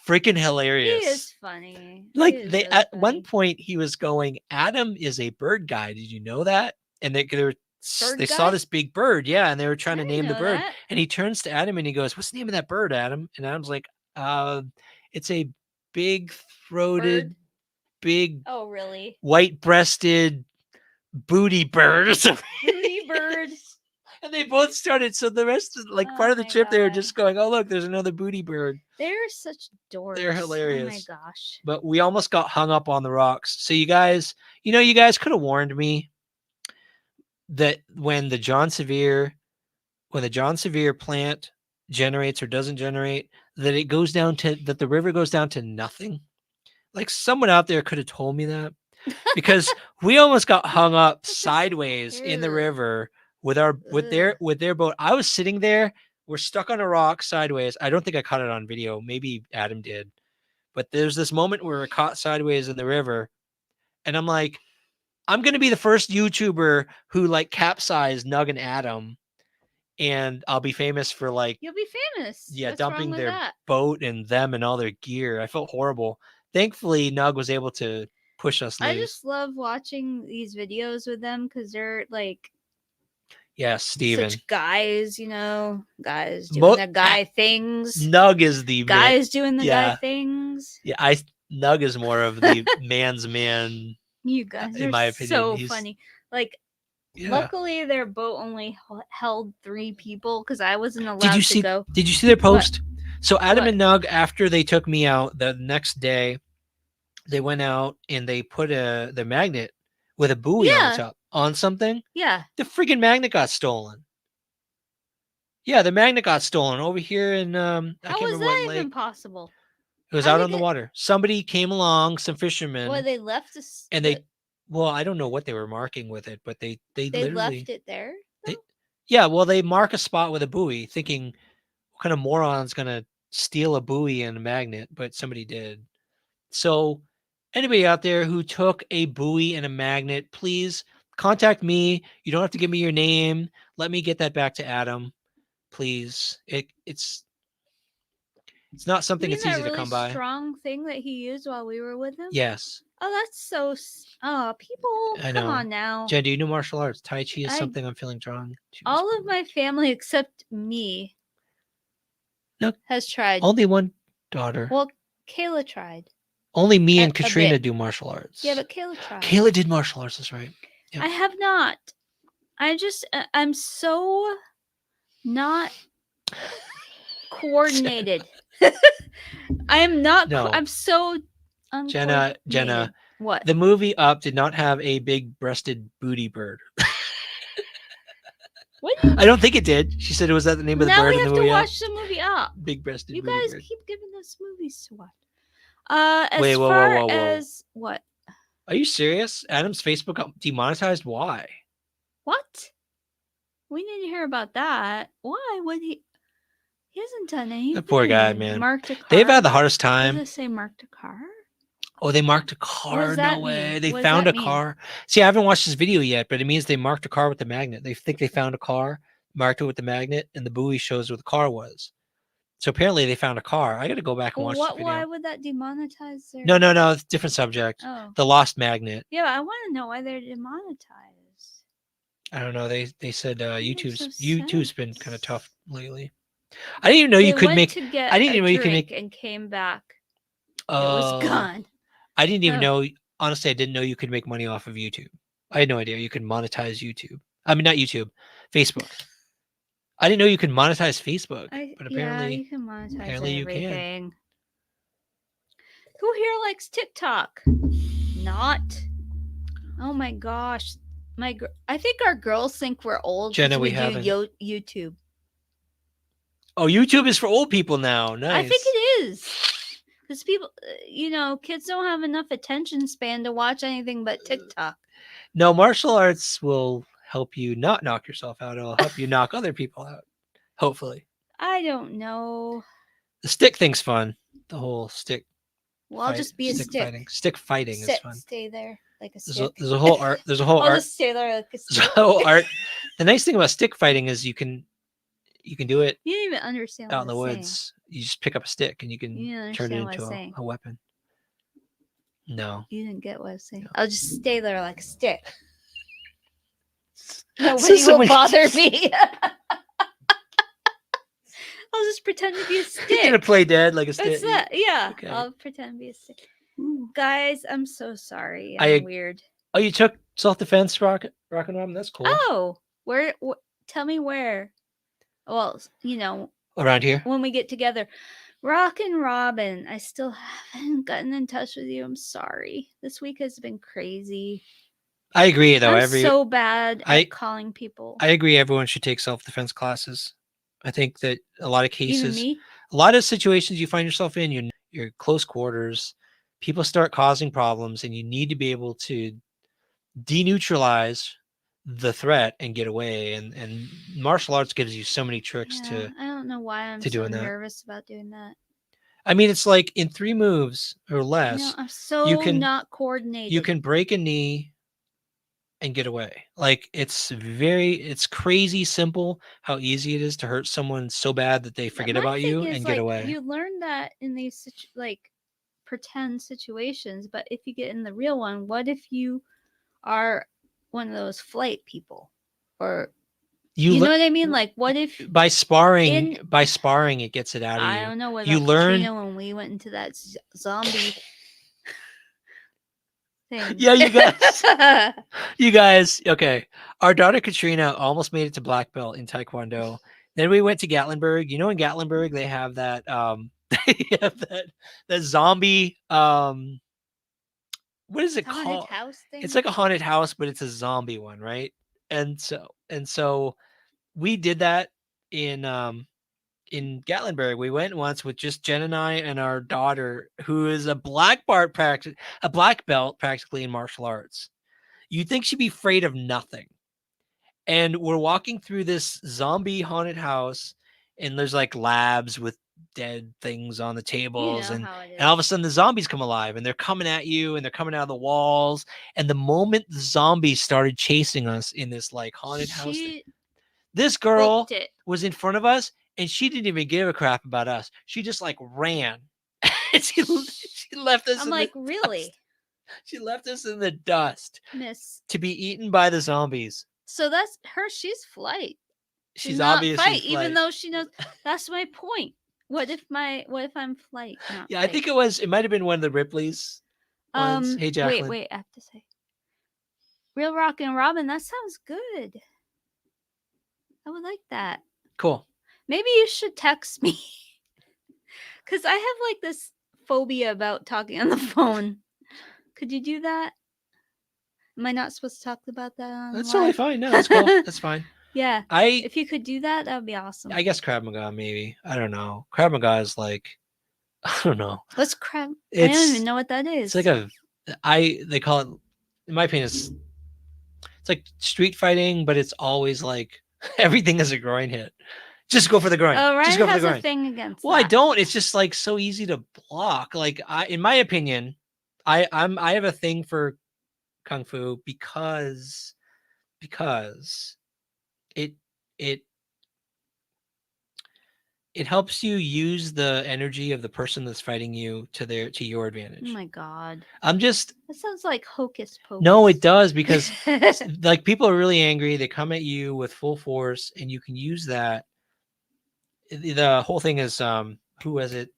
freaking He hilarious. is funny. He Like is they really at one funny. point he was going, Adam is a bird guy. Did you know that? And Bird they saw guy? this big bird, yeah, and they were I trying to didn't name the know bird. that. And he turns to Adam and he goes, "What's the name of that bird, Adam?" And Adam's like, it's a big throated, Bird? big Oh, really? white breasted booty bird or something." Booty bird. And they both started. So the rest of like part Oh of the my trip, they were God. just going, "Oh, look, there's another booty bird." They're such dorks. They're Oh my hilarious. gosh. But we almost got hung up on the rocks. So you guys could have warned me that when the John Sevier plant generates or doesn't generate, that the river goes down to nothing. Like someone out there could have told me that, because we almost got hung up That's just- sideways in the Ew. river with their boat. I was sitting there. We're stuck on a rock sideways. I don't think I caught it on video. Maybe Adam did. But there's this moment where we're caught sideways in the river, and I'm like, I'm gonna be the first YouTuber who like capsized Nug and Adam, and I'll be famous for like You'll be famous. What's dumping wrong with their that? boat and them and all their gear. I felt horrible. Thankfully, Nug was able to push us loose. I just love watching these videos with them because they're like Yes, Steven. such guys, guys doing Mo- their guy things. Nug is the Guys doing the yeah. guy things. Yeah, Nug is more of the man's man. You guys in are my opinion. so He's- funny. Like, Yeah. luckily their boat only held 3 people because I wasn't allowed Did you to go. Did you see their post? So Adam What? and Nug, after they took me out the next day, they went out and they put the magnet with a buoy on Yeah. the top on something. Yeah. The freaking magnet got stolen. Yeah, the magnet got stolen over here in I How can't was remember that what even lake. possible? It was How'd out they on the get- water. Somebody came along, some fishermen, Well, they left us. and well, I don't know what they were marking with it, but they They literally left it there. yeah, well, they mark a spot with a buoy, thinking what kind of moron's gonna steal a buoy and a magnet, but somebody did. So anybody out there who took a buoy and a magnet, please contact me. You don't have to give me your name. Let me get that back to Adam, please. It's not something You it's mean easy that really to come by. strong thing that he used while we were with him? Yes. Oh, that's so. People, I come know. on now. Jen, do you know martial arts? Tai Chi is I- something I'm feeling drawn to. All of my family except me No. has tried. Only one daughter. Well, Kayla tried. Only me and a Katrina bit. do martial arts. Yeah, but Kayla tried. Kayla did martial arts, that's right. Yeah. I have not. I'm so not coordinated. I am not. No. I'm so uncoordinated. Jenna, What? the movie Up did not have a big-breasted booty bird. What do you I don't think it did. She said it was that the name of the now bird we in have the to movie Up. watch the movie Up. Big-breasted You booty guys bird. keep giving us movies to watch. As Wait, whoa, far whoa, whoa, whoa. as what? Are you serious? Adam's Facebook got demonetized? Why? What? We need to hear about that. Why would he? He hasn't done anything. That poor guy, man. Marked a car. They've had the hardest Does time. it say marked a car? Oh, they marked a car. does No that way. mean? They What does found that a mean? car. See, I haven't watched this video yet, but it means they marked a car with the magnet. They think they found a car, marked it with the magnet, and the buoy shows where the car was. So apparently they found a car. I got to go back and watch the video. Why would that demonetize their? No. It's a different subject. Oh. The lost magnet. Yeah, I want to know why they're demonetized. I don't know. They said makes YouTube's been sense. kind of tough lately. I didn't even know you They could went make. To get I didn't a even know you could drink make. and came back. It Oh, was gone. I didn't even Oh. know. Honestly, I didn't know you could make money off of YouTube. I had no idea you could monetize YouTube. I mean, not YouTube, Facebook. I didn't know you could monetize Facebook, but apparently, yeah, you can monetize apparently you can. everything. Who here likes TikTok? Not. Oh my gosh, I think our girls think we're old. 'cause Jenna, we do haven't. YouTube. Oh, YouTube is for old people now. Nice. I think it is. Because people, kids don't have enough attention span to watch anything but TikTok. No, martial arts will help you not knock yourself out. It'll help you knock other people out. Hopefully. I don't know. The stick thing's fun. The whole stick. Well, I'll just be a stick. Fighting. Stick fighting is fun. Stay there like a There's stick. there's a whole art. There's a whole I'll art. just stay there like a There's a stick. whole art. The nice thing about stick fighting is you can You can do it You didn't even understand out what in I the was saying. woods. You just pick up a stick and you can You didn't turn it understand what I into was saying. a weapon. No. You didn't get what I was saying. No. I'll just stay there like a stick. So Nobody will someone- bother me. I'll just pretend to be a You're stick. gonna play dead like a stick. What's that? Yeah, Okay. I'll pretend to be a stick. Guys, I'm so sorry. I- I'm weird. Oh, you took self-defense rock and robin? That's cool. Oh, where? Tell me where. Well, Around here. when we get together. Rock and Robin, I still haven't gotten in touch with you. I'm sorry. This week has been crazy. I agree though. I'm so bad I- at calling people. I agree everyone should take self-defense classes. I think that a lot of Even cases, me? a lot of situations you find yourself in, you're close quarters, people start causing problems, and you need to be able to deneutralize the threat and get away. And martial arts gives you so many tricks Yeah, I don't know why I'm to so doing that. nervous about doing that. I mean, it's like in 3 moves or less, I'm so can- not coordinated. you can break a knee and get away. Like it's crazy simple how easy it is to hurt someone so bad that they forget My about you thing is, and get away. You learn that in these pretend situations, but if you get in the real one, what if you are one of those flight people, or you know what I mean? Like, what if by sparring it gets it out of you. I don't know what You about learn- Katrina when we went into that zombie thing. Yeah, you guys. Okay, our daughter Katrina almost made it to black belt in Taekwondo. Then we went to Gatlinburg. You know, in Gatlinburg they have that they have that zombie what is it Haunted called? house thing. It's like a haunted house, but it's a zombie one, right? And so we did that in Gatlinburg. We went once with just Jen and I and our daughter, who is a black belt practically in martial arts. You'd think she'd be afraid of nothing. And we're walking through this zombie haunted house, and there's like labs with dead things on the tables, and all of a sudden the zombies come alive, and they're coming at you, and they're coming out of the walls. And the moment the zombies started chasing us in this like haunted house, this girl was in front of us, and she didn't even give a crap about us. She just like ran. she left us. I'm like, really? Dust. She left us in the dust, Miss, to be eaten by the zombies. So that's her. She's flight. She's not obviously fight, flight. even though she knows. That's my point. What if I'm flight? Not Yeah, fight? I think it might have been one of the Ripley's ones. Hey, Jacqueline. Wait, I have to say, Real Rock and Robin. That sounds good. I would like that. Cool. Maybe you should text me, because I have like this phobia about talking on the phone. Could you do that? Am I not supposed to talk about that on That's live? totally fine. No, that's cool. That's fine. Yeah. If you could do that, that would be awesome. I guess Krav Maga, maybe. I don't know. Krav Maga is like, I don't know. What's Krav? I don't even know what that is. It's like they call it, in my opinion, it's like street fighting, but it's always like everything is a groin hit. Just go for the groin. Oh, Ryan Just go for has the groin. a thing against Well, that. I don't. It's just like so easy to block. Like in my opinion, I have a thing for Kung Fu because it helps you use the energy of the person that's fighting you to your advantage. Oh my god. That sounds like hocus pocus. No, it does, because like people are really angry. They come at you with full force, and you can use that. The whole thing is who was it?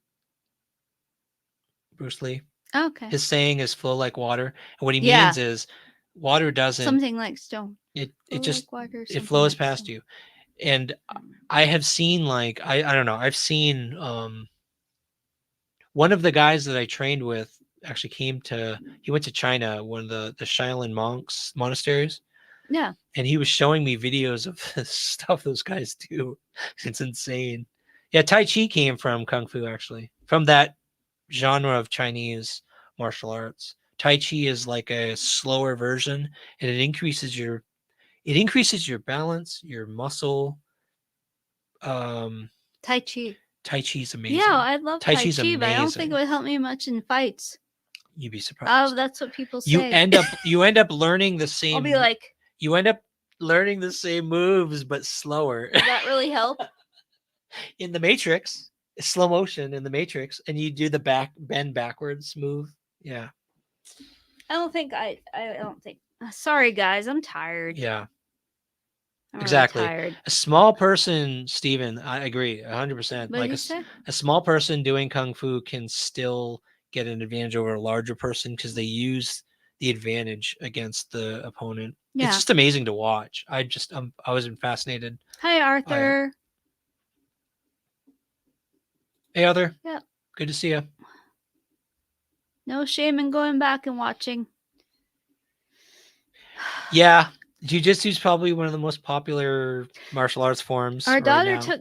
Bruce Lee. Okay. His saying is flow like water. And what he means is water doesn't something like stone. It just like water, it flows like past stone. you. And I have seen like I don't know, I've seen one of the guys that I trained with actually he went to China, one of the Shaolin monks monasteries. Yeah. And he was showing me videos of stuff those guys do. It's insane. Yeah, Tai Chi came from Kung Fu, actually, from that genre of Chinese martial arts. Tai Chi is like a slower version, and it increases your balance, your muscle. Tai Chi. Tai Chi is amazing. Yeah, I love Tai Chi's Chi, but I don't think it would help me much in fights. You'd be surprised. Oh, that's what people say. You end up learning the same. I'll be like. You end up learning the same moves, but slower. Does that really help? in the Matrix, slow motion in the Matrix, and you do the back bend backwards move. Yeah, I don't think. Sorry, guys. I'm tired. yeah, I'm exactly. really tired. A small person, Steven, I agree 100%. What Like did you say? a small person doing kung fu can still get an advantage over a larger person because they use the advantage against the opponent. It's Yeah. just amazing to watch. I was fascinated. Hi, Arthur. Hey, Arthur. Yep. Good to see you. No shame in going back and watching. Yeah, jiu-jitsu is probably one of the most popular martial arts forms. Our right daughter now.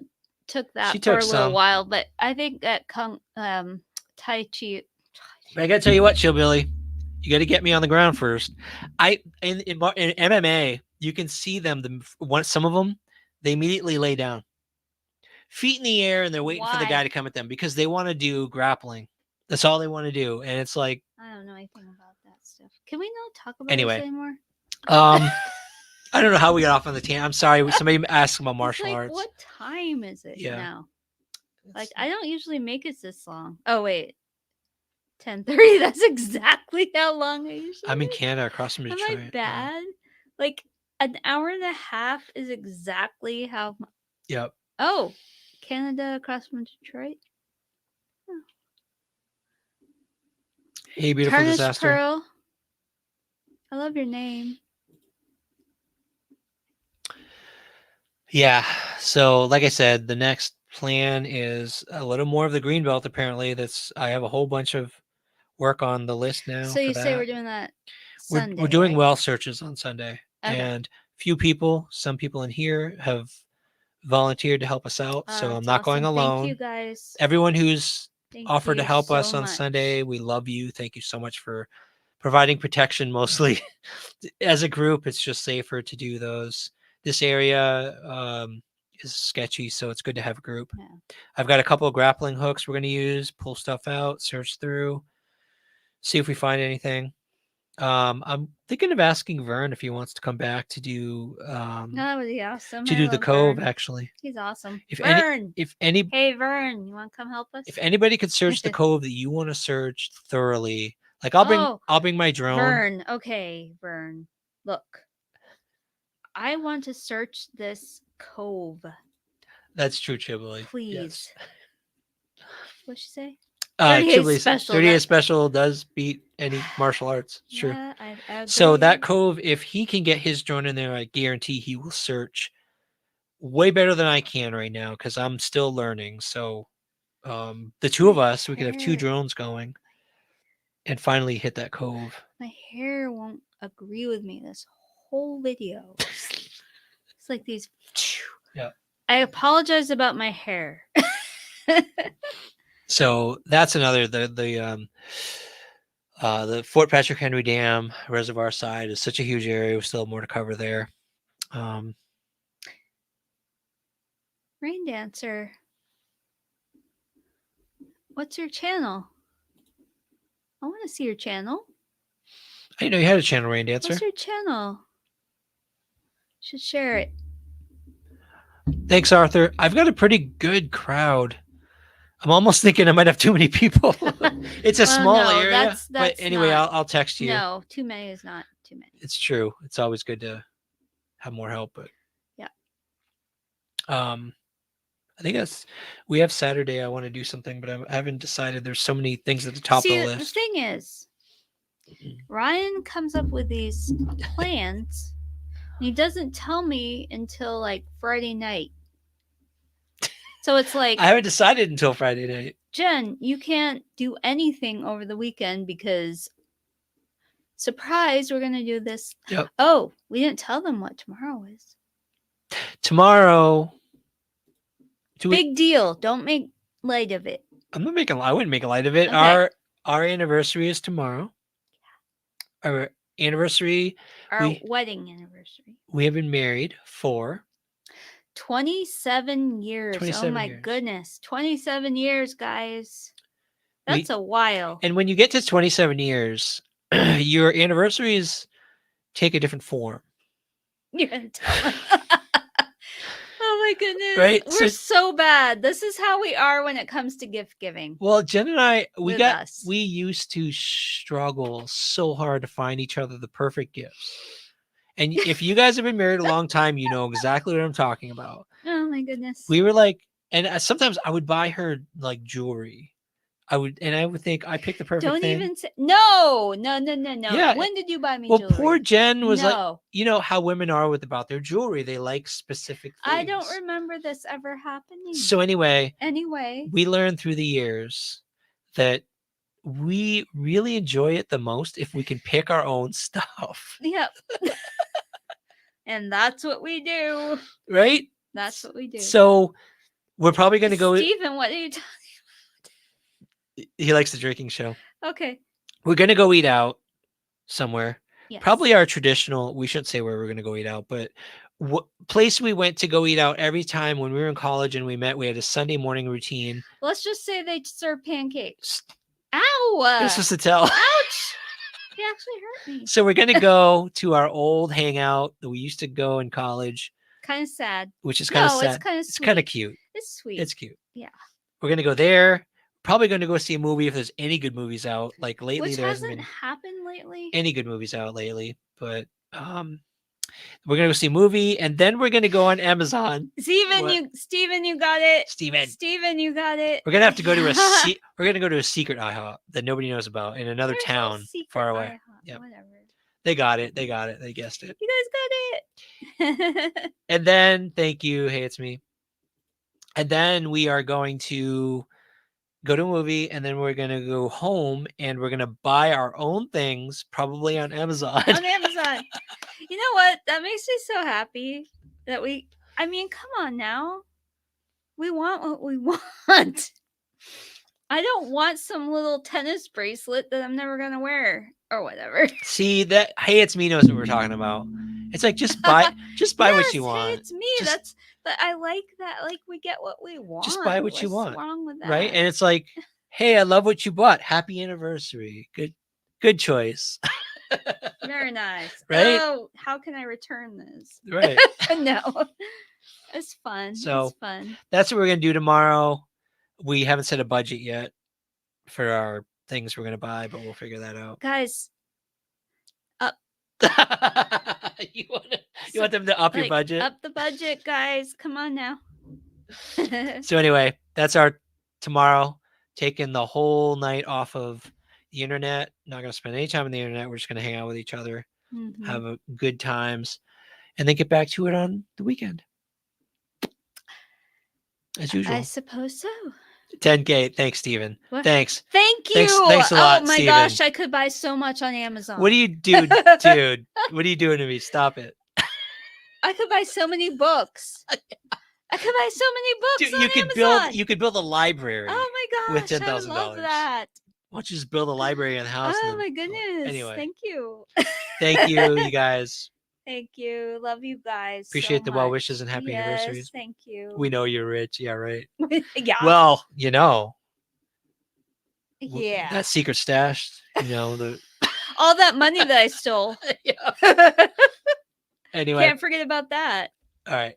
took that She for took a little some. while, but I think that Tai Chi. But I gotta tell you what, Chillbilly, you got to get me on the ground first. In MMA, you can see them. Some of them, they immediately lay down, feet in the air, and they're waiting for the guy Why? to come at them because they want to do grappling. That's all they want to do, and it's like I don't know anything about that stuff. Can we not talk about Anyway. this anymore? I don't know how we got off on the tangent. I'm sorry. Somebody asked about It's martial like, arts. what time is it Yeah. now? Like, I don't usually make it this long. Oh wait, 10:30. That's exactly how long I usually. I'm in make. Canada, across from Am Detroit. I bad? Like an hour and a half is exactly how. Yep. Oh, Canada across from Detroit. Oh. Hey, beautiful Tarnished disaster. Pearl. I love your name. Yeah. So, like I said, the next plan is a little more of the green belt. Apparently, I have a whole bunch of work on the list now. So for you say that. we're doing that Sunday? We're doing right? well searches on Sunday, Okay. and some people in here have volunteered to help us out. So I'm That's not going awesome. alone. Thank you guys. Everyone who's Thank offered to you help so us on much. Sunday, we love you. Thank you so much for providing protection. Mostly, as a group, it's just safer to do those. This area is sketchy, so it's good to have a group. Yeah. I've got a couple of grappling hooks we're going to use, pull stuff out, search through, see if we find anything. I'm thinking of asking Vern if he wants to come back to do That would be awesome. to I do the love cove. Vern. Actually, He's awesome. if Vern. any Hey Vern, you want to come help us? if anybody could search the cove that you want to search thoroughly, like I'll bring my drone. Vern, okay, Vern. Look, I want to search this cove. That's true, Chiblee. Please. Yes. What'd she say? 38 special. 38 special does beat any martial arts. It's true. Yeah, I So agree. that cove, if he can get his drone in there, I guarantee he will search way better than I can right now because I'm still learning. So the two of us, we could have two hair. drones going and finally hit that cove. My hair won't agree with me this whole video. It's like these. Yeah. I apologize about my hair. So that's another the Fort Patrick Henry Dam reservoir side is such a huge area. We still have more to cover there. Rain Dancer. What's your channel? I want to see your channel. I didn't know you had a channel, Rain Dancer. What's your channel? Should share it. Thanks, Arthur. I've got a pretty good crowd. I'm almost thinking I might have too many people. It's a small area. That's but anyway, not, I'll text you. No, too many is not too many. It's true. It's always good to have more help. But yeah. I think we have Saturday. I want to do something, but I haven't decided. There's so many things at the top of the list. The thing is, Ryan comes up with these plans, and he doesn't tell me until like Friday night. So it's like I haven't decided until Friday night. Jen, you can't do anything over the weekend because surprise, we're gonna do this. Yep. Oh, we didn't tell them what tomorrow is. Tomorrow. Big deal. Don't make light of it. I wouldn't make a light of it. Okay. Our anniversary is tomorrow. Yeah. Our anniversary. Our wedding anniversary. We have been married for 27 years. 27 oh my years. goodness. 27 years, guys. That's a while. And when you get to 27 years, your anniversaries take a different form. You're going to tell them. Oh my goodness. Right? We're so bad. This is how we are when it comes to gift giving. Well, Jen and I, With us. we used to struggle so hard to find each other the perfect gifts. And if you guys have been married a long time, you know exactly what I'm talking about. Oh my goodness. We were like, and sometimes I would buy her like jewelry. I would think I picked the perfect Don't thing. even say no. Yeah. When did you buy me Well, jewelry? poor Jen was like, No. you know how women are about their jewelry. They like specific things. I don't remember this ever happening. So anyway, Anyway, we learned through the years that we really enjoy it the most if we can pick our own stuff. yep. And that's what we do. Right? That's what we do. So we're probably going to go. Steven, what are you talking He likes the drinking show. about? Okay. We're going to go eat out somewhere. Yes. Probably our traditional, we shouldn't say where we're going to go eat out, but what place we went to go eat out every time when we were in college and we met, we had a Sunday morning routine. Let's just say they serve pancakes. Ow! You're supposed to tell. Ouch! He actually hurt me. So we're going to go to our old hangout that we used to go in college. Kind of sad. Which is kind of sad. It's kind of sweet. It's kind of cute. It's sweet. It's cute. Yeah. We're going to go there. Probably going to go see a movie if there's any good movies out. Like lately, Which there hasn't hasn't been happened lately. any good movies out lately. But we're going to go see a movie, and then we're going to go on Amazon. Steven, you got it. Steven, you got it. We're going to have to go to we're going to go to a secret IHOP that nobody knows about in another There's town no far away. Yeah. Yep. Whatever. They got it. They guessed it. You guys got it. And then, thank you. Hey, it's me. And then we are going to go to a movie, and then we're going to go home, and we're going to buy our own things, probably on Amazon. On Amazon. You know what? That makes me so happy that I mean, come on now. We want what we want. I don't want some little tennis bracelet that I'm never going to wear or whatever. See that? Hey, it's me knows what we're talking about. It's like just buy what you want. Hey, it's me. But I like that. Like we get what we want. Just buy what you want. What's wrong with that? Right? And it's like, hey, I love what you bought. Happy anniversary. Good choice. Very nice. Right? Oh, how can I return this? Right. No. It's fun. So it's fun. That's what we're gonna do tomorrow. We haven't set a budget yet for our things we're gonna buy, but we'll figure that out. Guys, you want them to up your budget? Up the budget, guys. Come on now. So anyway, that's our tomorrow. Taking the whole night off of the internet. Not gonna spend any time on the internet. We're just gonna hang out with each other, have a good times, and then get back to it on the weekend. As usual. I suppose so. 10K. Thanks, Steven. What? Thanks. Thank you. Thanks a lot, oh my Steven. gosh, I could buy so much on Amazon. What do you do, dude? What are you doing to me? Stop it. I could buy so many books. I could buy so many books Dude, on Amazon. You could build a library. Oh my with gosh, I $10,000. love that. Why don't you just build a library in the house? Oh my goodness. Anyway. Thank you. Thank you, you guys. Thank you. Love you guys. Appreciate so the well much. wishes and happy anniversaries. Thank you. We know you're rich. Yeah, right. Yeah. Well, you know. Yeah. That secret stash, the all that money that I stole. yeah. Anyway. Can't forget about that. All right.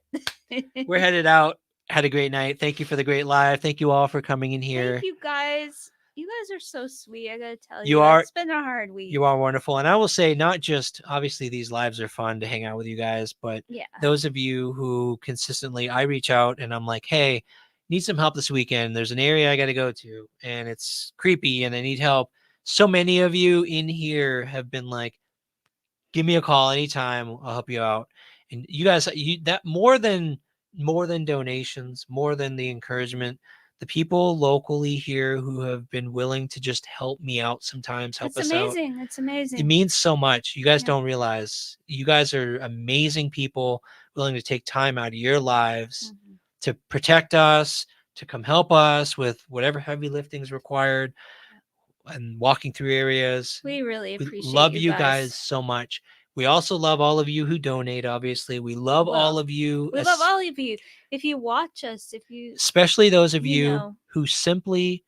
We're headed out. Had a great night. Thank you for the great live. Thank you all for coming in here. Thank you guys. You guys are so sweet. I gotta tell you. You are. It's been a hard week. You are wonderful. And I will say, not just obviously these lives are fun to hang out with you guys, but those of you who consistently, I reach out and I'm like, hey, need some help this weekend. There's an area I got to go to and it's creepy and I need help. So many of you in here have been like, give me a call anytime. I'll help you out. And you guys, that more than donations, more than the encouragement, the people locally here who have been willing to just help me out sometimes, help us out. It's amazing. It means so much. You guys don't realize. You guys are amazing people willing to take time out of your lives to protect us, to come help us with whatever heavy lifting is required and walking through areas. We really appreciate love you guys so much. We also love all of you who donate, obviously. We love all of you. We love all of you. If you watch us, especially those of you who simply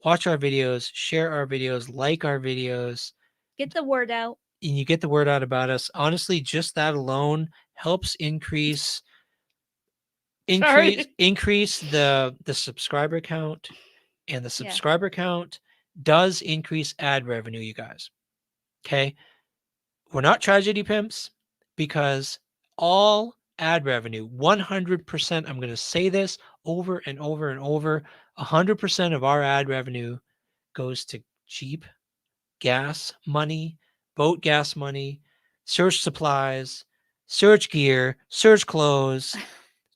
watch our videos, share our videos, like our videos. Get the word out. And you get the word out about us. Honestly, just that alone helps increase increase the subscriber count, and the Yeah. subscriber count does increase ad revenue, you guys. Okay, we're not tragedy pimps, because all ad revenue, 100%, I'm going to say this over and over and over, 100% of our ad revenue goes to cheap gas money, boat gas money, search supplies, search gear, search clothes,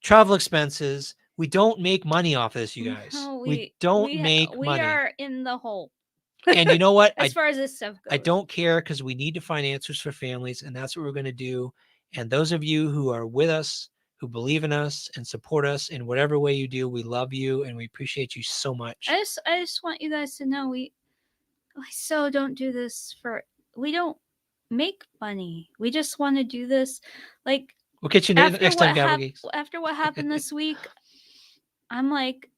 travel expenses. We don't make money off this, you guys. No, we don't make we money. are in the hole. And you know what? As far as this stuff goes. I don't care, because we need to find answers for families, and that's what we're going to do. And those of you who are with us, who believe in us and support us in whatever way you do, we love you and we appreciate you so much. I just want you guys to know we so don't do this we don't make money. We just want to do this. Like, We'll catch you next time, Gabble Geeks. after what happened this week, I'm like,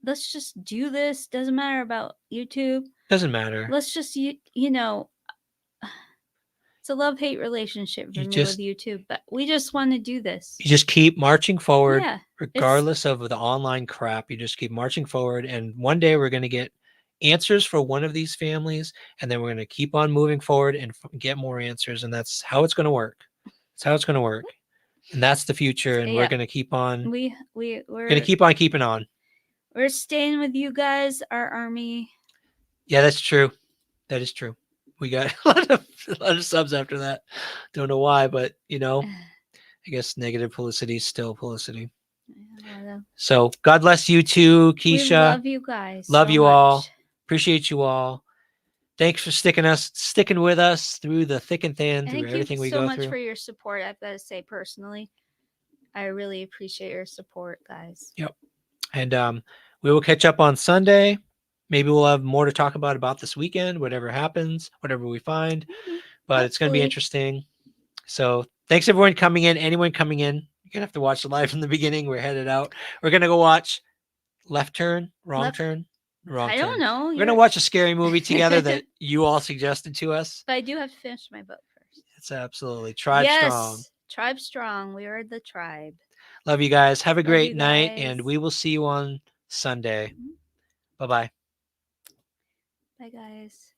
let's just do this. Doesn't matter about YouTube. Doesn't matter. Let's just you know, it's a love-hate relationship for me with YouTube, but we just want to do this. You just keep marching forward, Yeah, regardless of the online crap. You just keep marching forward, and one day we're going to get answers for one of these families, and then we're going to keep on moving forward and get more answers, and that's how it's going to work. That's how it's going to work, and that's the future. And we're going to keep on. We're going to keep on keeping on. We're staying with you guys, our army. Yeah, that's true. That is true. We got a lot of subs after that. Don't know why, but you know, I guess negative publicity is still publicity. So God bless you too, Keisha. We love you guys. Love you all. Appreciate you all. Thanks for sticking with us through the thick and thin, through everything we go through. Thank you so much for your support. I've got to say personally, I really appreciate your support, guys. Yep. And we will catch up on Sunday. Maybe we'll have more to talk about this weekend, whatever happens, whatever we find. But it's going to be interesting. So thanks everyone coming in. Anyone coming in, you're going to have to watch the live from the beginning. We're headed out. We're going to go watch Left Turn, Wrong Turn. I don't know. We're going to watch a scary movie together that you all suggested to us. But I do have to finish my book first. It's absolutely Tribe Strong. Tribe Strong. We are the tribe. Love you guys. Have a great night, and we will see you on Sunday. Bye-bye. Bye, guys.